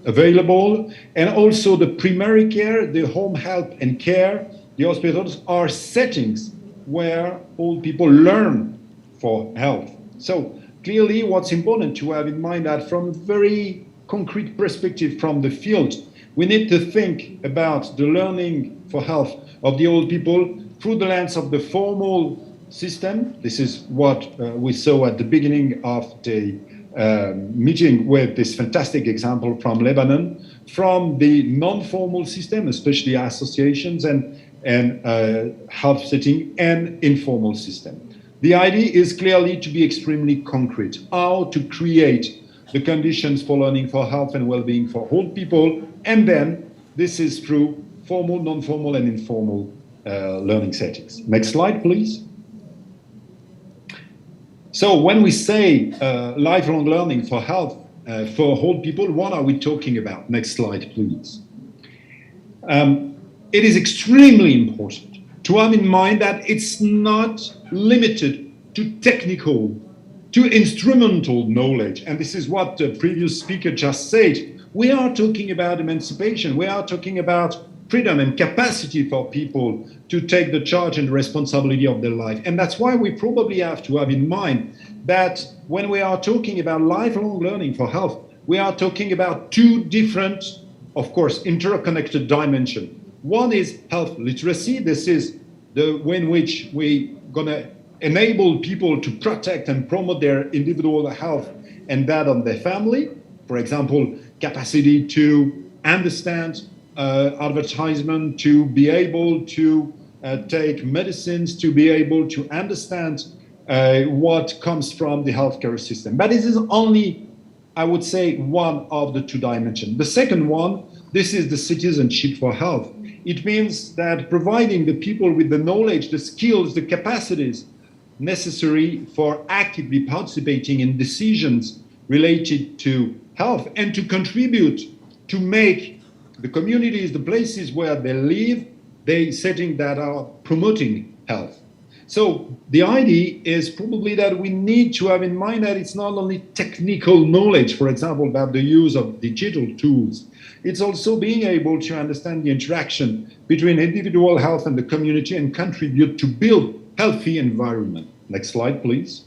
available, and also the primary care, the home health and care, the hospitals are settings where old people learn for health. So clearly what's important to have in mind that from a very concrete perspective from the field, we need to think about the learning for health of the old people through the lens of the formal system. This is what we saw at the beginning of the meeting with this fantastic example from Lebanon, from the non-formal system, especially associations and health setting, and informal system. The idea is clearly to be extremely concrete, how to create the conditions for learning for health and well-being for old people, and then this is through formal, non-formal, and informal learning settings. Next slide, please. So when we say lifelong learning for health for old people, what are we talking about? Next slide, please. It is extremely important to have in mind that it's not limited to technical, to instrumental knowledge. And this is what the previous speaker just said. We are talking about emancipation. We are talking about freedom and capacity for people to take the charge and responsibility of their life. And that's why we probably have to have in mind that when we are talking about lifelong learning for health, we are talking about two different, of course, interconnected dimensions. One is health literacy. This is the way in which we're going to enable people to protect and promote their individual health and that of their family. For example, capacity to understand advertisement, to be able to take medicines, to be able to understand what comes from the healthcare system. But this is only, I would say, one of the two dimensions. The second one, this is the citizenship for health. It means that providing the people with the knowledge, the skills, the capacities necessary for actively participating in decisions related to health and to contribute to make the communities, the places where they live, they setting that are promoting health. So the idea is probably that we need to have in mind that it's not only technical knowledge, for example, about the use of digital tools. It's also being able to understand the interaction between individual health and the community and contribute to build healthy environment. Next slide, please.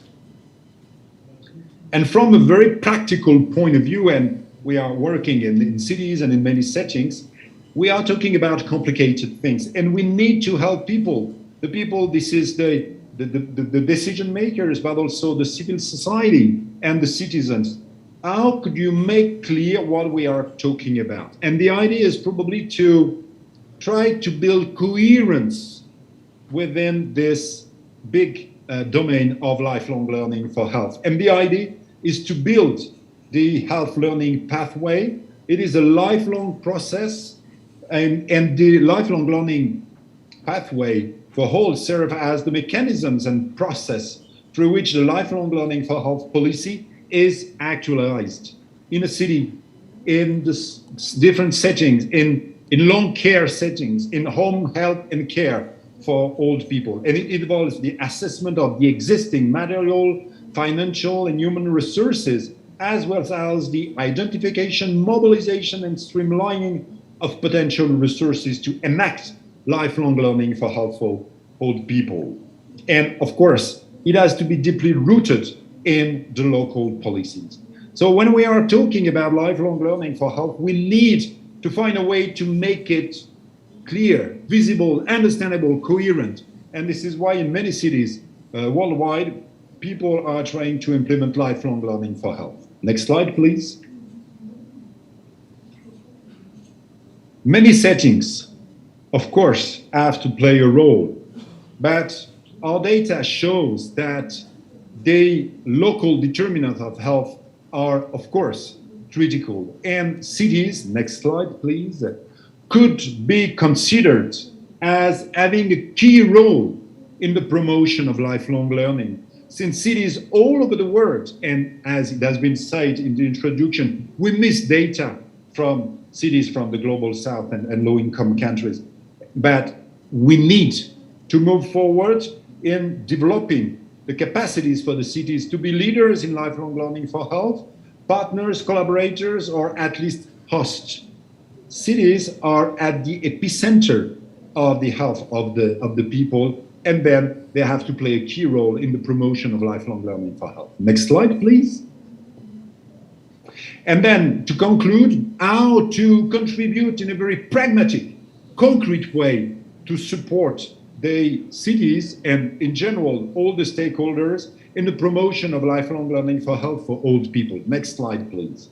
And from a very practical point of view, and we are working in cities and in many settings, we are talking about complicated things, and we need to help people. The people, this is the decision makers, but also the civil society and the citizens. How could you make clear what we are talking about? And the idea is probably to try to build coherence within this big domain of lifelong learning for health. And the idea is to build the health learning pathway. It is a lifelong process, and the lifelong learning pathway for whole serve as the mechanisms and process through which the lifelong learning for health policy is actualized in a city, in the different settings, in long care settings, in home health and care for old people. And it involves the assessment of the existing material, financial and human resources, as well as the identification, mobilization and streamlining of potential resources to enact lifelong learning for health for old people. And of course, it has to be deeply rooted in the local policies. So when we are talking about lifelong learning for health, we need to find a way to make it clear, visible, understandable, coherent. And this is why in many cities worldwide, people are trying to implement lifelong learning for health. Next slide, please. Many settings, of course, have to play a role, but our data shows that the local determinants of health are, of course, critical. And cities, next slide, please, could be considered as having a key role in the promotion of lifelong learning. since cities all over the world, and as it has been said in the introduction, we miss data from cities from the global south and low-income countries. But we need to move forward in developing the capacities for the cities to be leaders in lifelong learning for health, partners, collaborators, or at least hosts. Cities are at the epicenter of the health of the people, and then they have to play a key role in the promotion of lifelong learning for health. Next slide, please. And then to conclude, how to contribute in a very pragmatic, concrete way to support the cities and in general all the stakeholders in the promotion of lifelong learning for health for old people. Next slide, please.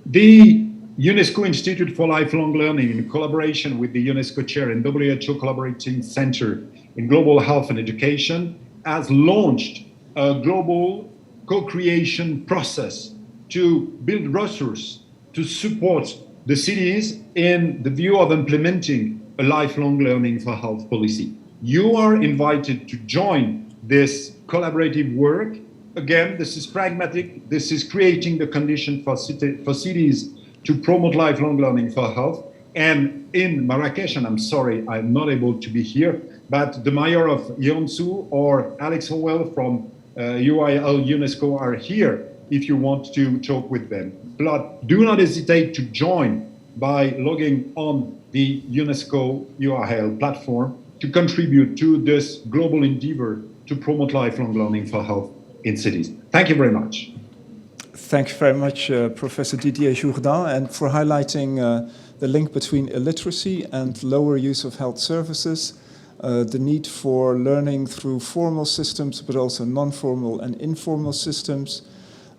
The UNESCO Institute for Lifelong Learning, in collaboration with the UNESCO Chair and WHO Collaborating Center in Global Health and Education, has launched a global co-creation process to build resources to support the cities in the view of implementing a lifelong learning for health policy. You are invited to join this collaborative work. Again, this is pragmatic. This is creating the condition for cities to promote lifelong learning for health. And in Marrakesh, and I'm sorry, I'm not able to be here, but the mayor of Yeonsu or Alex Howell from UIL UNESCO are here if you want to talk with them. But do not hesitate to join by logging on the UNESCO UIL platform to contribute to this global endeavor to promote lifelong learning for health in cities. Thank you very much. Thank you very much, Professor Didier Jourdan, and for highlighting the link between illiteracy and lower use of health services, the need for learning through formal systems, but also non-formal and informal systems,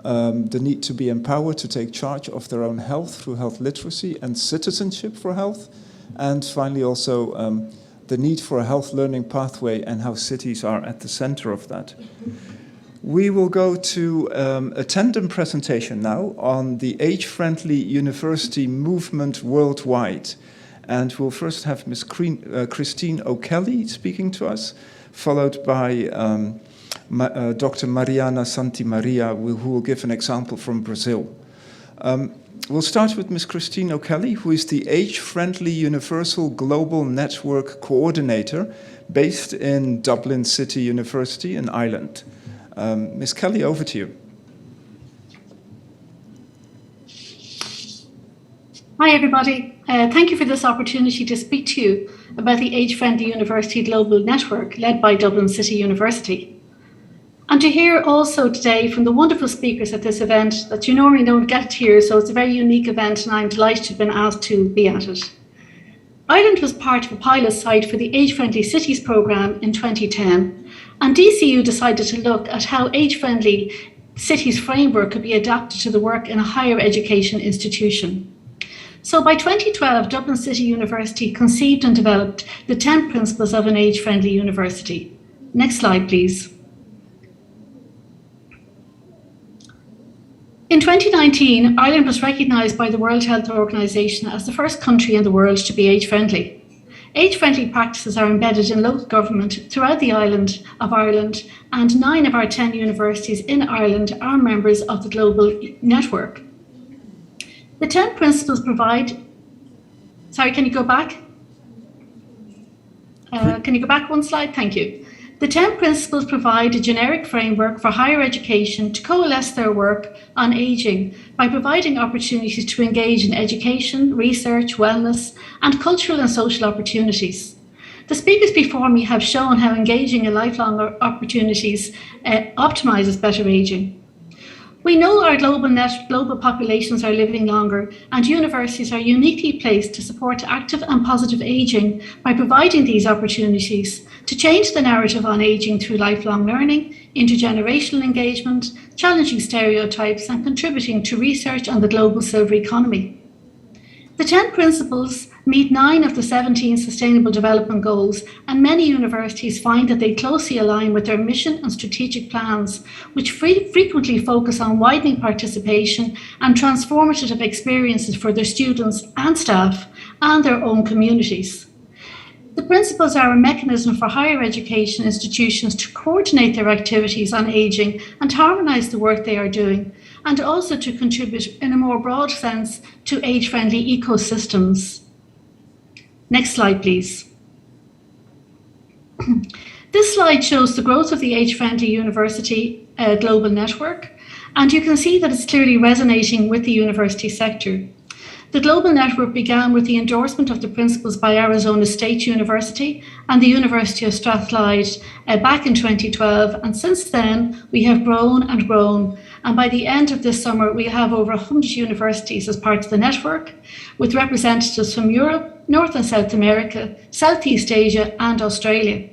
the need to be empowered to take charge of their own health through health literacy and citizenship for health, and finally also the need for a health learning pathway and how cities are at the center of that. We will go to a tandem presentation now on the age-friendly university movement worldwide. And we'll first have Ms. Christine O'Kelly speaking to us, followed by Dr. Mariana Santimaria, who will give an example from Brazil. We'll start with Ms. Christine O'Kelly, who is the Age-Friendly Universal Global Network Coordinator based in Dublin City University in Ireland. Ms. Kelly, over to you. Hi, everybody. Thank you for this opportunity to speak to you about the Age-Friendly University Global Network led by Dublin City University. And to hear also today from the wonderful speakers at this event that you normally don't get to hear, so it's a very unique event and I'm delighted to have been asked to be at it. Ireland was part of a pilot site for the Age-Friendly Cities programme in 2010, and DCU decided to look at how age-friendly cities framework could be adapted to the work in a higher education institution. So by 2012, Dublin City University conceived and developed the 10 principles of an age-friendly university. Next slide, please. In 2019, Ireland was recognised by the World Health Organization as the first country in the world to be age-friendly. Age-friendly practices are embedded in local government throughout the island of Ireland, and 9 of our 10 universities in Ireland are members of the global network. The 10 principles provide... Sorry, can you go back? Can you go back one slide? Thank you. The 10 principles provide a generic framework for higher education to coalesce their work on ageing by providing opportunities to engage in education, research, wellness, and cultural and social opportunities. The speakers before me have shown how engaging in lifelong opportunities optimizes better ageing. We know our global populations are living longer, and universities are uniquely placed to support active and positive ageing by providing these opportunities to change the narrative on ageing through lifelong learning, intergenerational engagement, challenging stereotypes, and contributing to research on the global silver economy. The 10 principles meet 9 of the 17 Sustainable Development Goals, and many universities find that they closely align with their mission and strategic plans, which frequently focus on widening participation and transformative experiences for their students and staff and their own communities. The principles are a mechanism for higher education institutions to coordinate their activities on ageing and harmonise the work they are doing, and also to contribute in a more broad sense to age-friendly ecosystems. Next slide, please. This slide shows the growth of the Age-Friendly University Global Network, and you can see that it's clearly resonating with the university sector. The global network began with the endorsement of the principles by Arizona State University and the University of Strathclyde back in 2012, and since then we have grown and grown, and by the end of this summer we have over 100 universities as part of the network, with representatives from Europe, North and South America, Southeast Asia and Australia.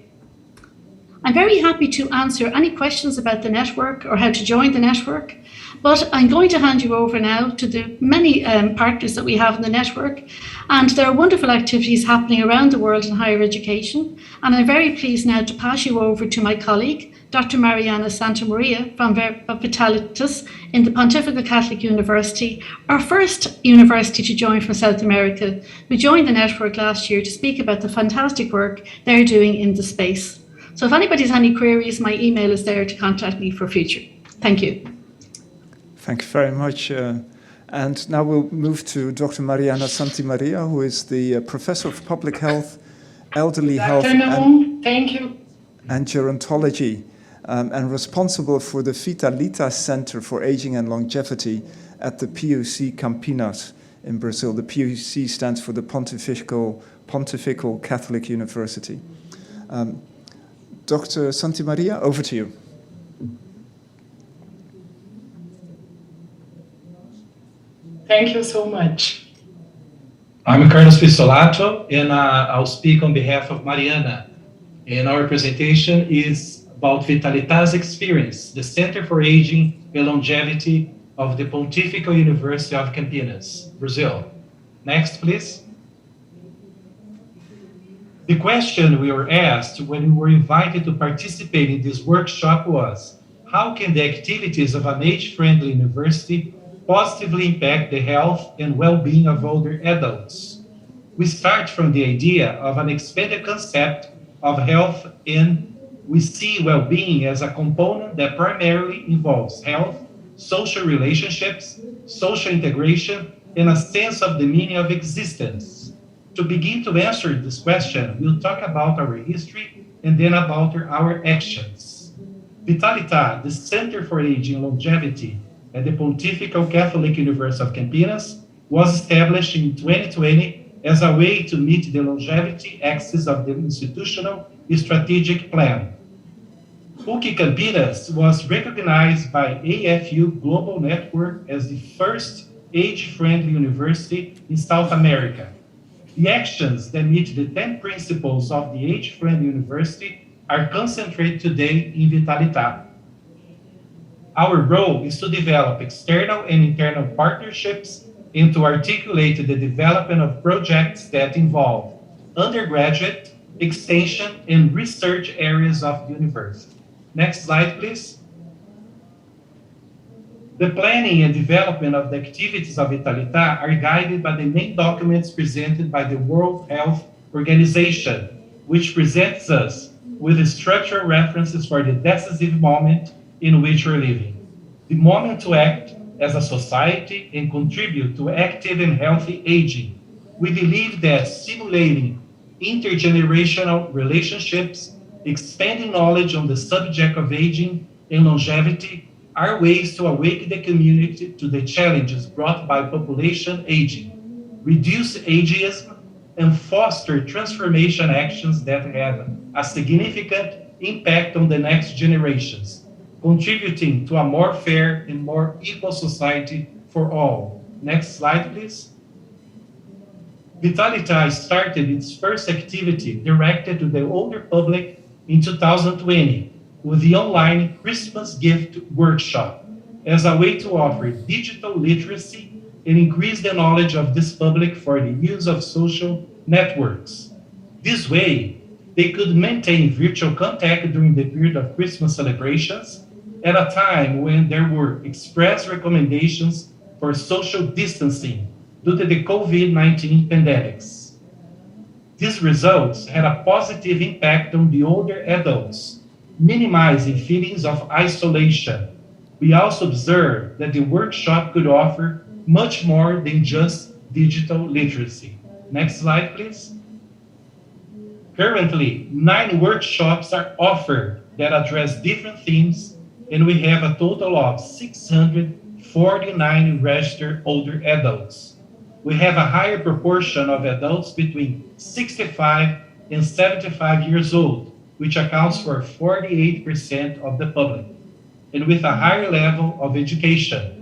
I'm very happy to answer any questions about the network or how to join the network, but I'm going to hand you over now to the many partners that we have in the network, and there are wonderful activities happening around the world in higher education, and I'm very pleased now to pass you over to my colleague, Dr. Mariana Santamaria from Vitalitas in the Pontifical Catholic University, our first university to join from South America, who joined the network last year to speak about the fantastic work they're doing in the space. So if anybody has any queries, my email is there to contact me for future. Thank you. Thank you very much. And now we'll move to Dr. Mariana Santamaria, who is the Professor of Public Health, Elderly Health Thank you. and Gerontology, and responsible for the Vitalitas Center for Aging and Longevity at the PUC Campinas in Brazil. The PUC stands for the Pontifical Catholic University. Dr. Santamaria, over to you. Thank you so much. I'm Carlos Pisolato, and I'll speak on behalf of Mariana. And our presentation is about Vitalitas Experience, the Center for Aging and Longevity of the Pontifical University of Campinas, Brazil. Next, please. The question we were asked when we were invited to participate in this workshop was, how can the activities of an age-friendly university positively impact the health and well-being of older adults? We start from the idea of an expanded concept of health, and we see well-being as a component that primarily involves health, social relationships, social integration, and a sense of the meaning of existence. To begin to answer this question, we'll talk about our history and then about our actions. Vitalitas, the Center for Aging and Longevity at the Pontifical Catholic University of Campinas, was established in 2020 as a way to meet the longevity axis of the institutional strategic plan. PUC Campinas was recognized by AFU Global Network as the first age-friendly university in South America. The actions that meet the 10 principles of the age-friendly university are concentrated today in Vitalitas. Our role is to develop external and internal partnerships and to articulate the development of projects that involve undergraduate, extension, and research areas of the university. Next slide, please. The planning and development of the activities of Vitalitas are guided by the main documents presented by the World Health Organization, which presents us with structural references for the decisive moment in which we're living. The moment to act as a society and contribute to active and healthy aging. We believe that stimulating intergenerational relationships, expanding knowledge on the subject of aging and longevity are ways to awaken the community to the challenges brought by population aging, reduce ageism, and foster transformation actions that have a significant impact on the next generations, contributing to a more fair and more equal society for all. Next slide, please. Vitalitas started its first activity directed to the older public in 2020 with the online Christmas gift workshop as a way to offer digital literacy and increase the knowledge of this public for the use of social networks. This way, they could maintain virtual contact during the period of Christmas celebrations at a time when there were express recommendations for social distancing due to the COVID-19 pandemics. These results had a positive impact on the older adults, minimizing feelings of isolation. We also observed that the workshop could offer much more than just digital literacy. Next slide, please. Currently, 9 workshops are offered that address different themes, and we have a total of 649 registered older adults. We have a higher proportion of adults between 65 and 75 years old, which accounts for 48% of the public, and with a higher level of education.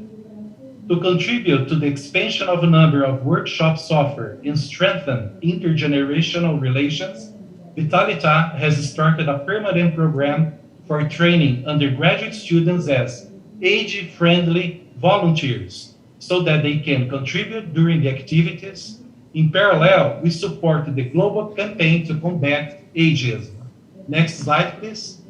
To contribute to the expansion of a number of workshops offered and strengthen intergenerational relations, Vitalita has started a permanent program for training undergraduate students as age-friendly volunteers so that they can contribute during the activities. In parallel, we support the global campaign to combat ageism. Next slide, please.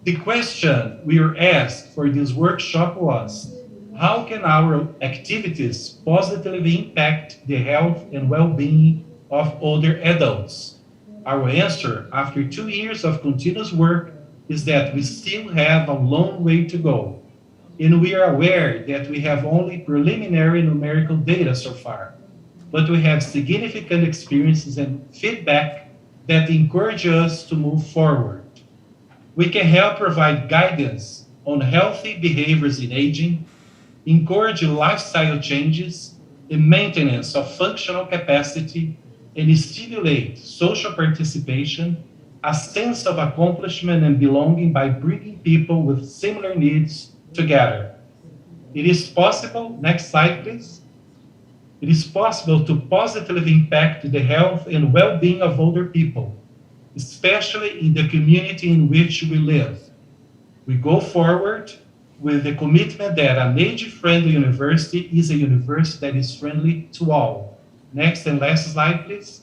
The question we were asked for this workshop was, how can our activities positively impact the health and well-being of older adults? Our answer, after 2 years of continuous work, is that we still have a long way to go. And we are aware that we have only preliminary numerical data so far, but we have significant experiences and feedback that encourage us to move forward. We can help provide guidance on healthy behaviors in aging, encourage lifestyle changes, and maintenance of functional capacity, and stimulate social participation, a sense of accomplishment and belonging by bringing people with similar needs together. It is possible, next slide please. It is possible to positively impact the health and well-being of older people, especially in the community in which we live. We go forward with the commitment that an age-friendly university is a university that is friendly to all. Next and last slide, please.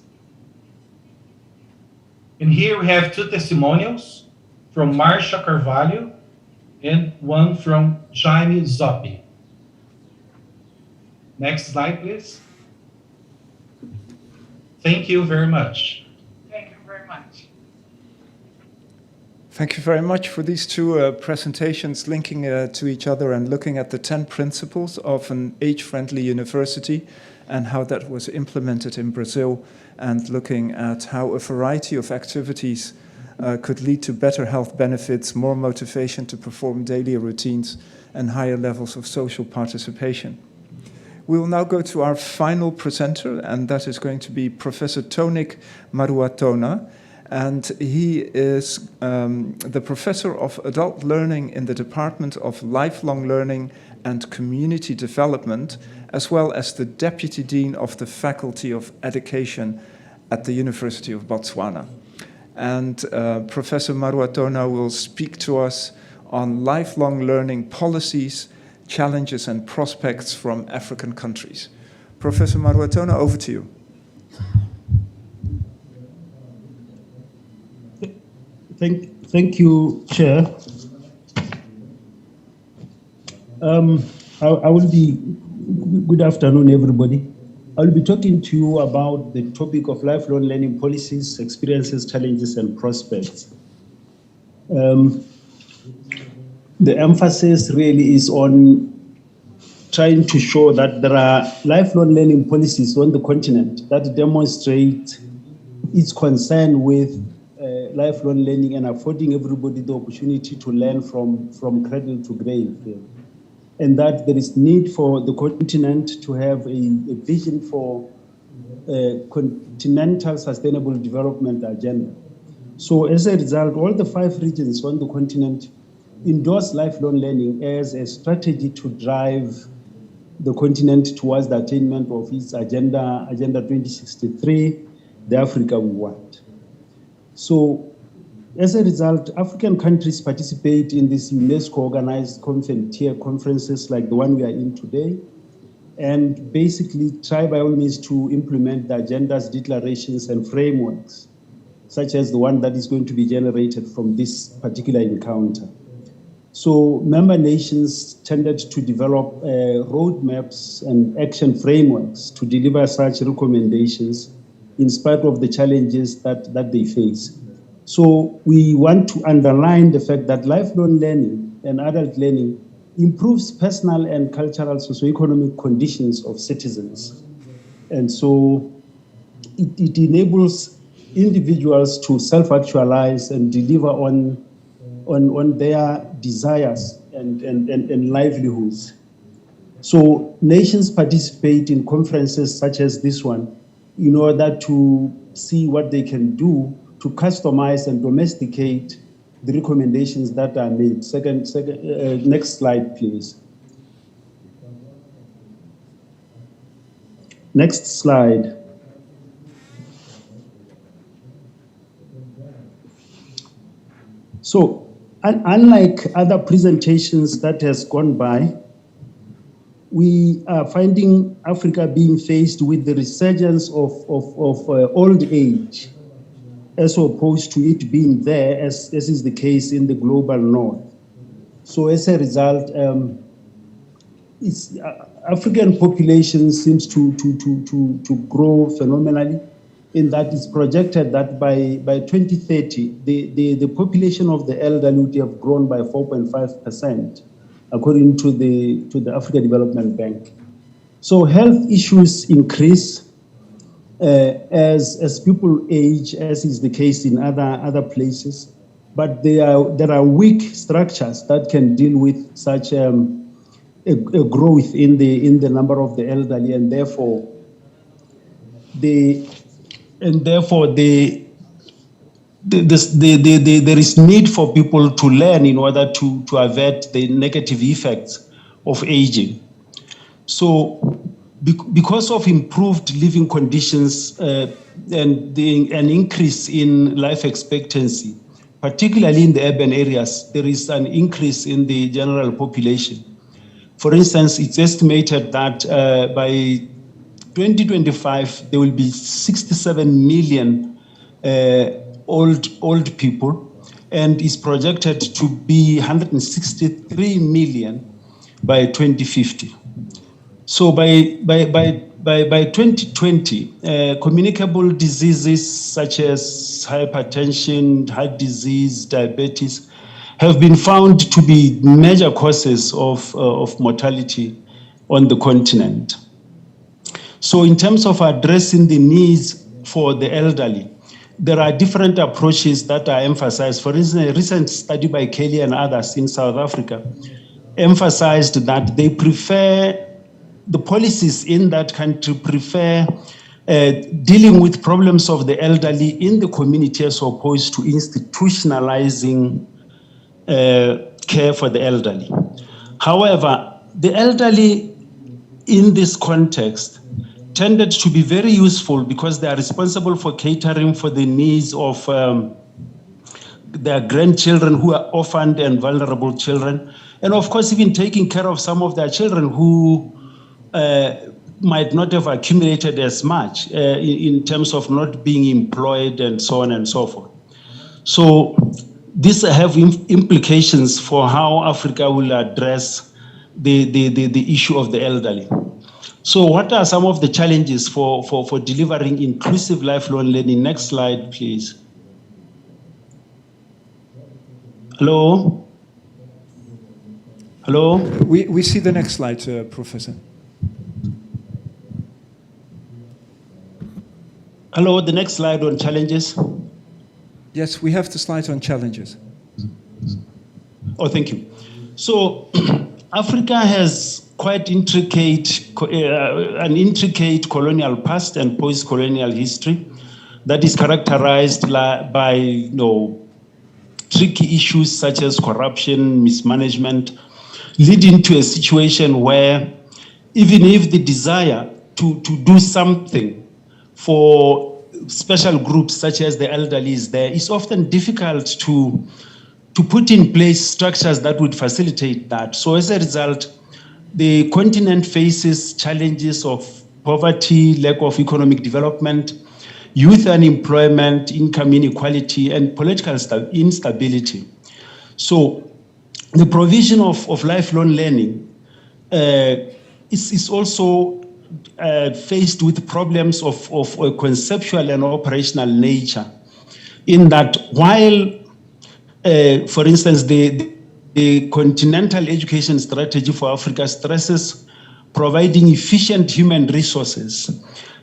And here we have 2 testimonials from Marcia Carvalho and one from Jaime Zoppi. Next slide, please. Thank you very much. Thank you very much. Thank you very much for these 2 presentations linking to each other and looking at the 10 principles of an age-friendly university and how that was implemented in Brazil, and looking at how a variety of activities could lead to better health benefits, more motivation to perform daily routines, and higher levels of social participation. We will now go to our final presenter, and that is going to be Professor Tonik Maruatona. And he is the Professor of Adult Learning in the Department of Lifelong Learning and Community Development, as well as the Deputy Dean of the Faculty of Education at the University of Botswana. And Professor Maruatona will speak to us on lifelong learning policies, challenges and prospects from African countries. Professor Maruatona, over to you. Thank you, Chair. I will be, good afternoon, everybody. I will be talking to you about the topic of lifelong learning policies, experiences, challenges, and prospects. The emphasis really is on trying to show that there are lifelong learning policies on the continent that demonstrate its concern with lifelong learning and affording everybody the opportunity to learn from cradle to grave. And that there is need for the continent to have a vision for a continental sustainable development agenda. So as a result, all the 5 regions on the continent endorse lifelong learning as a strategy to drive the continent towards the attainment of its Agenda 2063, the Africa we want. So as a result, African countries participate in these UNESCO-organized CONFINTEA conferences like the one we are in today, and basically try by all means to implement the agendas, declarations, and frameworks, such as the one that is going to be generated from this particular encounter. So member nations tended to develop roadmaps and action frameworks to deliver such recommendations in spite of the challenges that they face. So we want to underline the fact that lifelong learning and adult learning improves personal and cultural socioeconomic conditions of citizens. And so it enables individuals to self-actualize and deliver on their desires and livelihoods. So nations participate in conferences such as this one in order to see what they can do to customize and domesticate the recommendations that are made. Next slide, please. Next slide. So, unlike other presentations that has gone by, we are finding Africa being faced with the resurgence of old age, as opposed to it being there, as is the case in the global north. So as a result, African population seems to grow phenomenally, in that it's projected that by 2030, the population of the elderly would have grown by 4.5%, according to the African Development Bank. So health issues increase as people age, as is the case in other places, but there are weak structures that can deal with such a growth in the number of the elderly, and therefore there is need for people to learn in order to avert the negative effects of aging. So because of improved living conditions and an increase in life expectancy, particularly in the urban areas, there is an increase in the general population. For instance, it's estimated that by 2025, there will be 67 million old people, and is projected to be 163 million by 2050. So by 2020, communicable diseases such as hypertension, heart disease, diabetes have been found to be major causes of mortality on the continent. So in terms of addressing the needs for the elderly, there are different approaches that are emphasized. For instance, a recent study by Kelly and others in South Africa emphasized that they prefer, the policies in that country prefer dealing with problems of the elderly in the community as opposed to institutionalizing care for the elderly. However, the elderly in this context tended to be very useful because they are responsible for catering for the needs of their grandchildren who are orphaned and vulnerable children, and of course even taking care of some of their children who might not have accumulated as much in terms of not being employed and so on and so forth. So these have implications for how Africa will address the issue of the elderly. So what are some of the challenges for delivering inclusive lifelong learning? Next slide, please. Hello? Hello? We see the next slide, Professor. Hello, the next slide on challenges. Yes, we have the slide on challenges. Oh, thank you. So Africa has quite an intricate colonial past and post-colonial history that is characterized by tricky issues such as corruption, mismanagement, leading to a situation where even if the desire to do something for special groups such as the elderly is there, it's often difficult to put in place structures that would facilitate that. So as a result, the continent faces challenges of poverty, lack of economic development, youth unemployment, income inequality, and political instability. So the provision of lifelong learning is also faced with problems of a conceptual and operational nature, in that while, for instance, the continental education strategy for Africa stresses providing efficient human resources,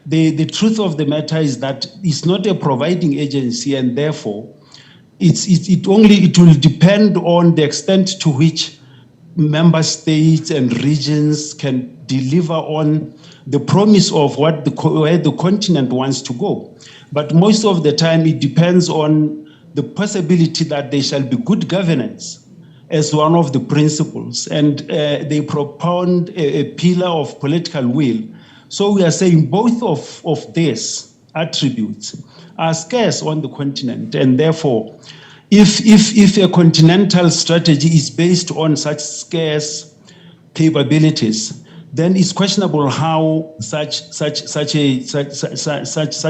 the truth of the matter is that it's not a providing agency, and therefore it will depend on the extent to which member states and regions can deliver on the promise of where the continent wants to go. But most of the time it depends on the possibility that there shall be good governance as one of the principles, and they propound a pillar of political will. So we are saying both of these attributes are scarce on the continent, and therefore if a continental strategy is based on such scarce capabilities, then it's questionable how such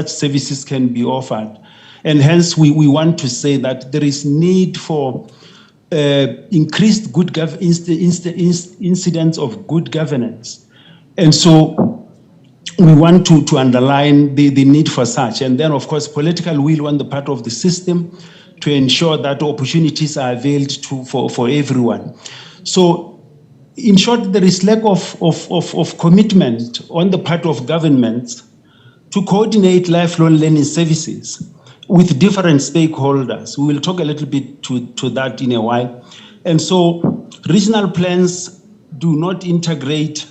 services can be offered. And hence we want to say that there is need for increased good incidents of good governance. And so we want to underline the need for such. And then, of course, political will on the part of the system to ensure that opportunities are availed for everyone. So, in short, there is lack of commitment on the part of governments to coordinate lifelong learning services with different stakeholders. We will talk a little bit to that in a while. And so regional plans do not integrate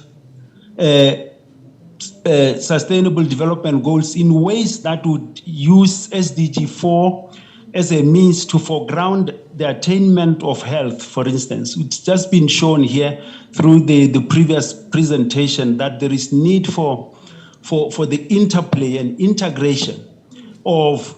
sustainable development goals in ways that would use SDG 4 as a means to foreground the attainment of health, for instance. It's just been shown here through the previous presentation that there is need for the interplay and integration of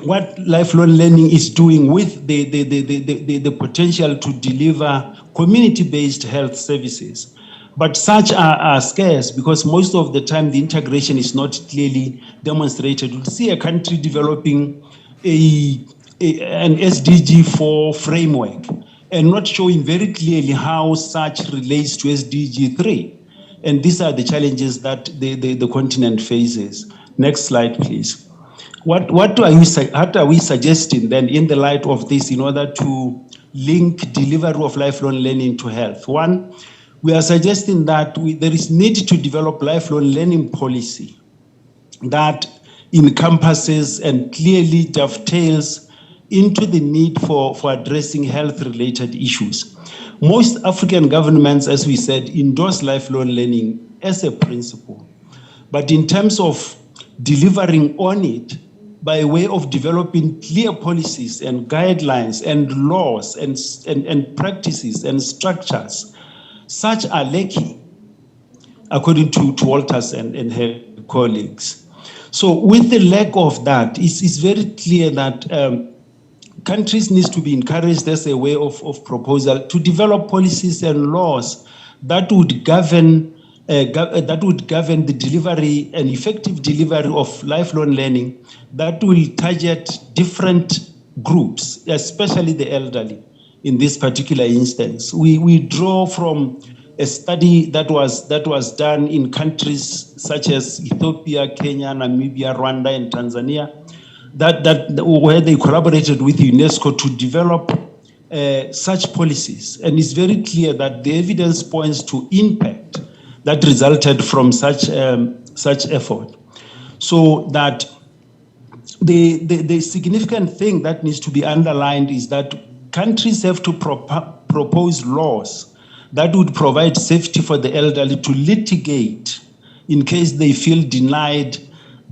what lifelong learning is doing with the potential to deliver community-based health services. But such are scarce because most of the time the integration is not clearly demonstrated. We'll see a country developing an SDG 4 framework and not showing very clearly how such relates to SDG 3. And these are the challenges that the continent faces. Next slide, please. What are we suggesting then in the light of this in order to link delivery of lifelong learning to health? One, we are suggesting that there is need to develop lifelong learning policy that encompasses and clearly dovetails into the need for addressing health-related issues. Most African governments, as we said, endorse lifelong learning as a principle. But in terms of delivering on it, by way of developing clear policies and guidelines and laws and practices and structures, such are lacking, according to Walters and her colleagues. So with the lack of that, it's very clear that countries need to be encouraged as a way of proposal to develop policies and laws that would govern the delivery and effective delivery of lifelong learning that will target different groups, especially the elderly in this particular instance. We draw from a study that was done in countries such as Ethiopia, Kenya, Namibia, Rwanda, and Tanzania, where they collaborated with UNESCO to develop such policies. And it's very clear that the evidence points to impact that resulted from such effort. So that the significant thing that needs to be underlined is that countries have to propose laws that would provide safety for the elderly to litigate in case they feel denied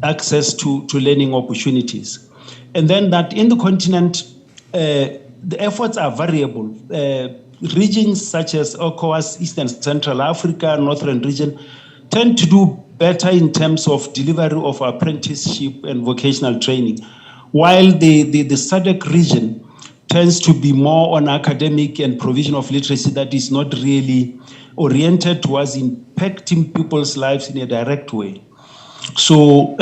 access to learning opportunities. And then that in the continent, the efforts are variable. Regions such as ECOWAS, East and Central Africa, Northern region, tend to do better in terms of delivery of apprenticeship and vocational training, while the SADC region tends to be more on academic and provision of literacy that is not really oriented towards impacting people's lives in a direct way. So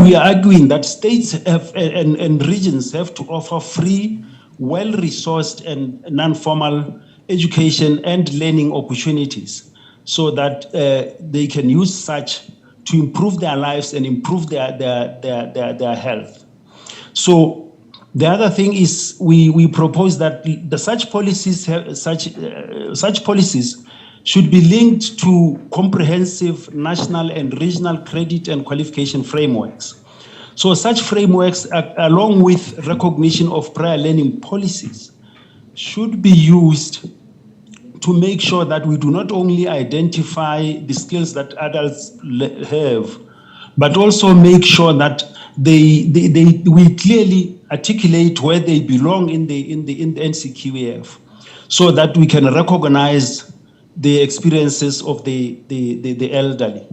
we are arguing that states have, and regions have to offer free, well-resourced and non-formal education and learning opportunities so that they can use such to improve their lives and improve their health. So the other thing is we propose that such policies should be linked to comprehensive national and regional credit and qualification frameworks. So such frameworks, along with recognition of prior learning policies, should be used to make sure that we do not only identify the skills that adults have, but also make sure that we clearly articulate where they belong in the NCQF, so that we can recognize the experiences of the elderly.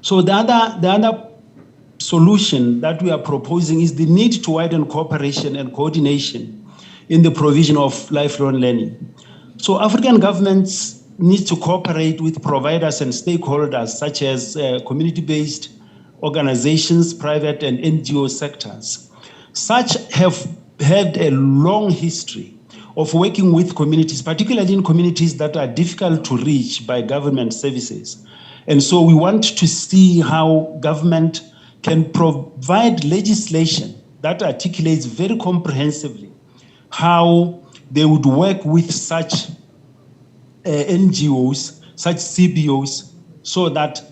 So the other solution that we are proposing is the need to widen cooperation and coordination in the provision of lifelong learning. So African governments need to cooperate with providers and stakeholders such as community-based organizations, private and NGO sectors. Such have had a long history of working with communities, particularly in communities that are difficult to reach by government services. And so we want to see how government can provide legislation that articulates very comprehensively how they would work with such NGOs, such CBOs, so that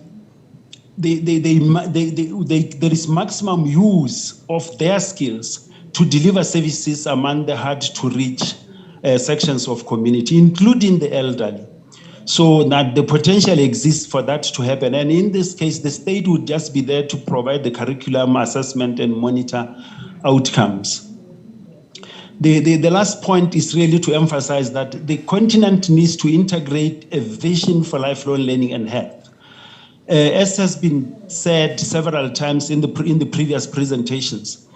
there is maximum use of their skills to deliver services among the hard-to-reach sections of community, including the elderly, so that the potential exists for that to happen. And in this case, the state would just be there to provide the curriculum assessment and monitor outcomes. The last point is really to emphasize that the continent needs to integrate a vision for lifelong learning and health. As has been said several times in the previous presentations,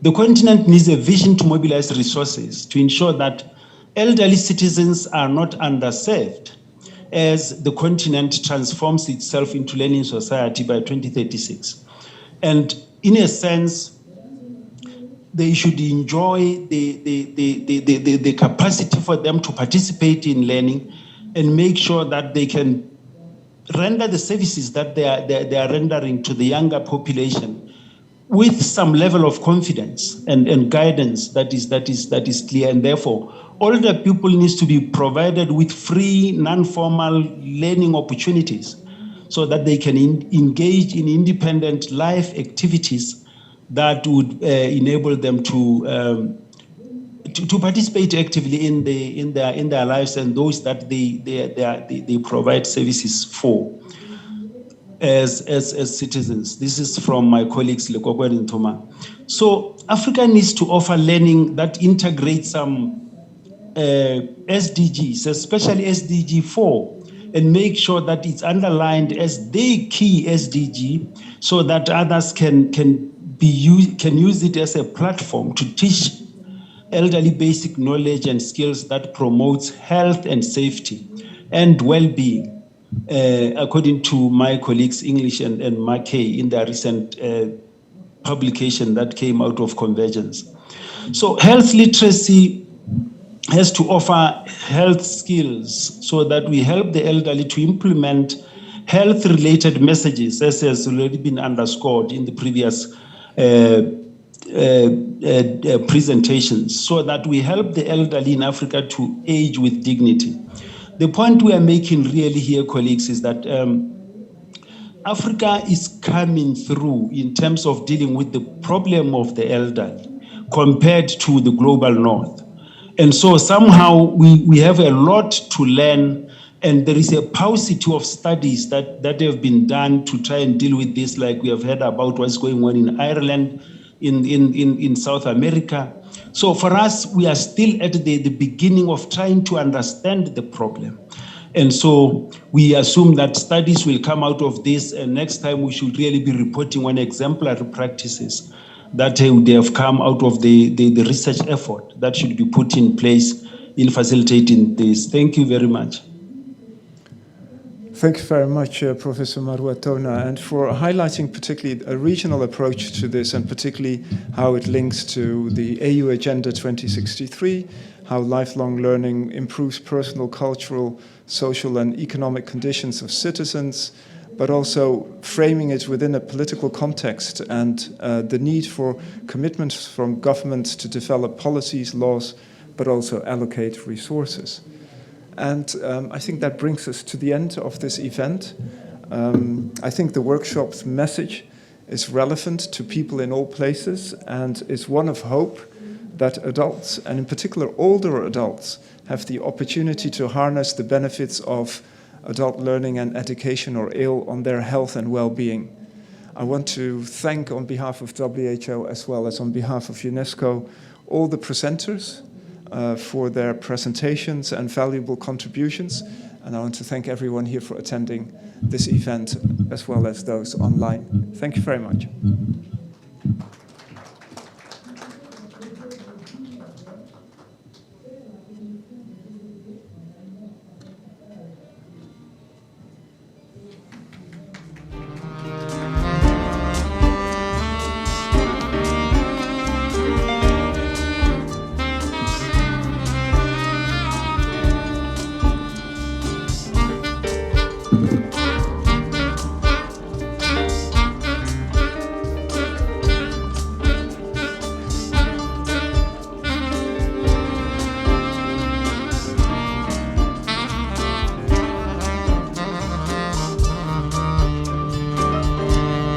the continent needs a vision to mobilize resources to ensure that elderly citizens are not underserved as the continent transforms itself into learning society by 2036. And in a sense, they should enjoy the capacity for them to participate in learning and make sure that they can render the services that they are rendering to the younger population with some level of confidence and guidance that is clear. And therefore, older people need to be provided with free, non-formal learning opportunities so that they can engage in independent life activities that would enable them to participate actively in their lives and those that they provide services for as citizens. This is from my colleagues Lekoko and Ntoma. So Africa needs to offer learning that integrates some SDGs, especially SDG 4, and make sure that it's underlined as the key SDG so that others can use it as a platform to teach elderly basic knowledge and skills that promotes health and safety and well-being, according to my colleagues English and Mackay in their recent publication that came out of Convergence. So health literacy has to offer health skills so that we help the elderly to implement health-related messages, as has already been underscored in the previous presentations, so that we help the elderly in Africa to age with dignity. The point we are making really here, colleagues, is that Africa is coming through in terms of dealing with the problem of the elderly compared to the global north. And so somehow we have a lot to learn, and there is a paucity of studies that have been done to try and deal with this, like we have heard about what's going on in Ireland, in South America. So for us, we are still at the beginning of trying to understand the problem. And so we assume that studies will come out of this, and next time we should really be reporting on exemplary practices that would have come out of the research effort that should be put in place in facilitating this. Thank you very much. Thank you very much, Professor Maruatona, and for highlighting particularly a regional approach to this, and particularly how it links to the AU Agenda 2063, how lifelong learning improves personal, cultural, social, and economic conditions of citizens, but also framing it within a political context and the need for commitments from governments to develop policies, laws, but also allocate resources. And I think that brings us to the end of this event. I think the workshop's message is relevant to people in all places and is one of hope that adults, and in particular older adults, have the opportunity to harness the benefits of adult learning and education or ill on their health and well-being. I want to thank on behalf of WHO as well as on behalf of UNESCO all the presenters for their presentations and valuable contributions. And I want to thank everyone here for attending this event as well as those online. Thank you very much.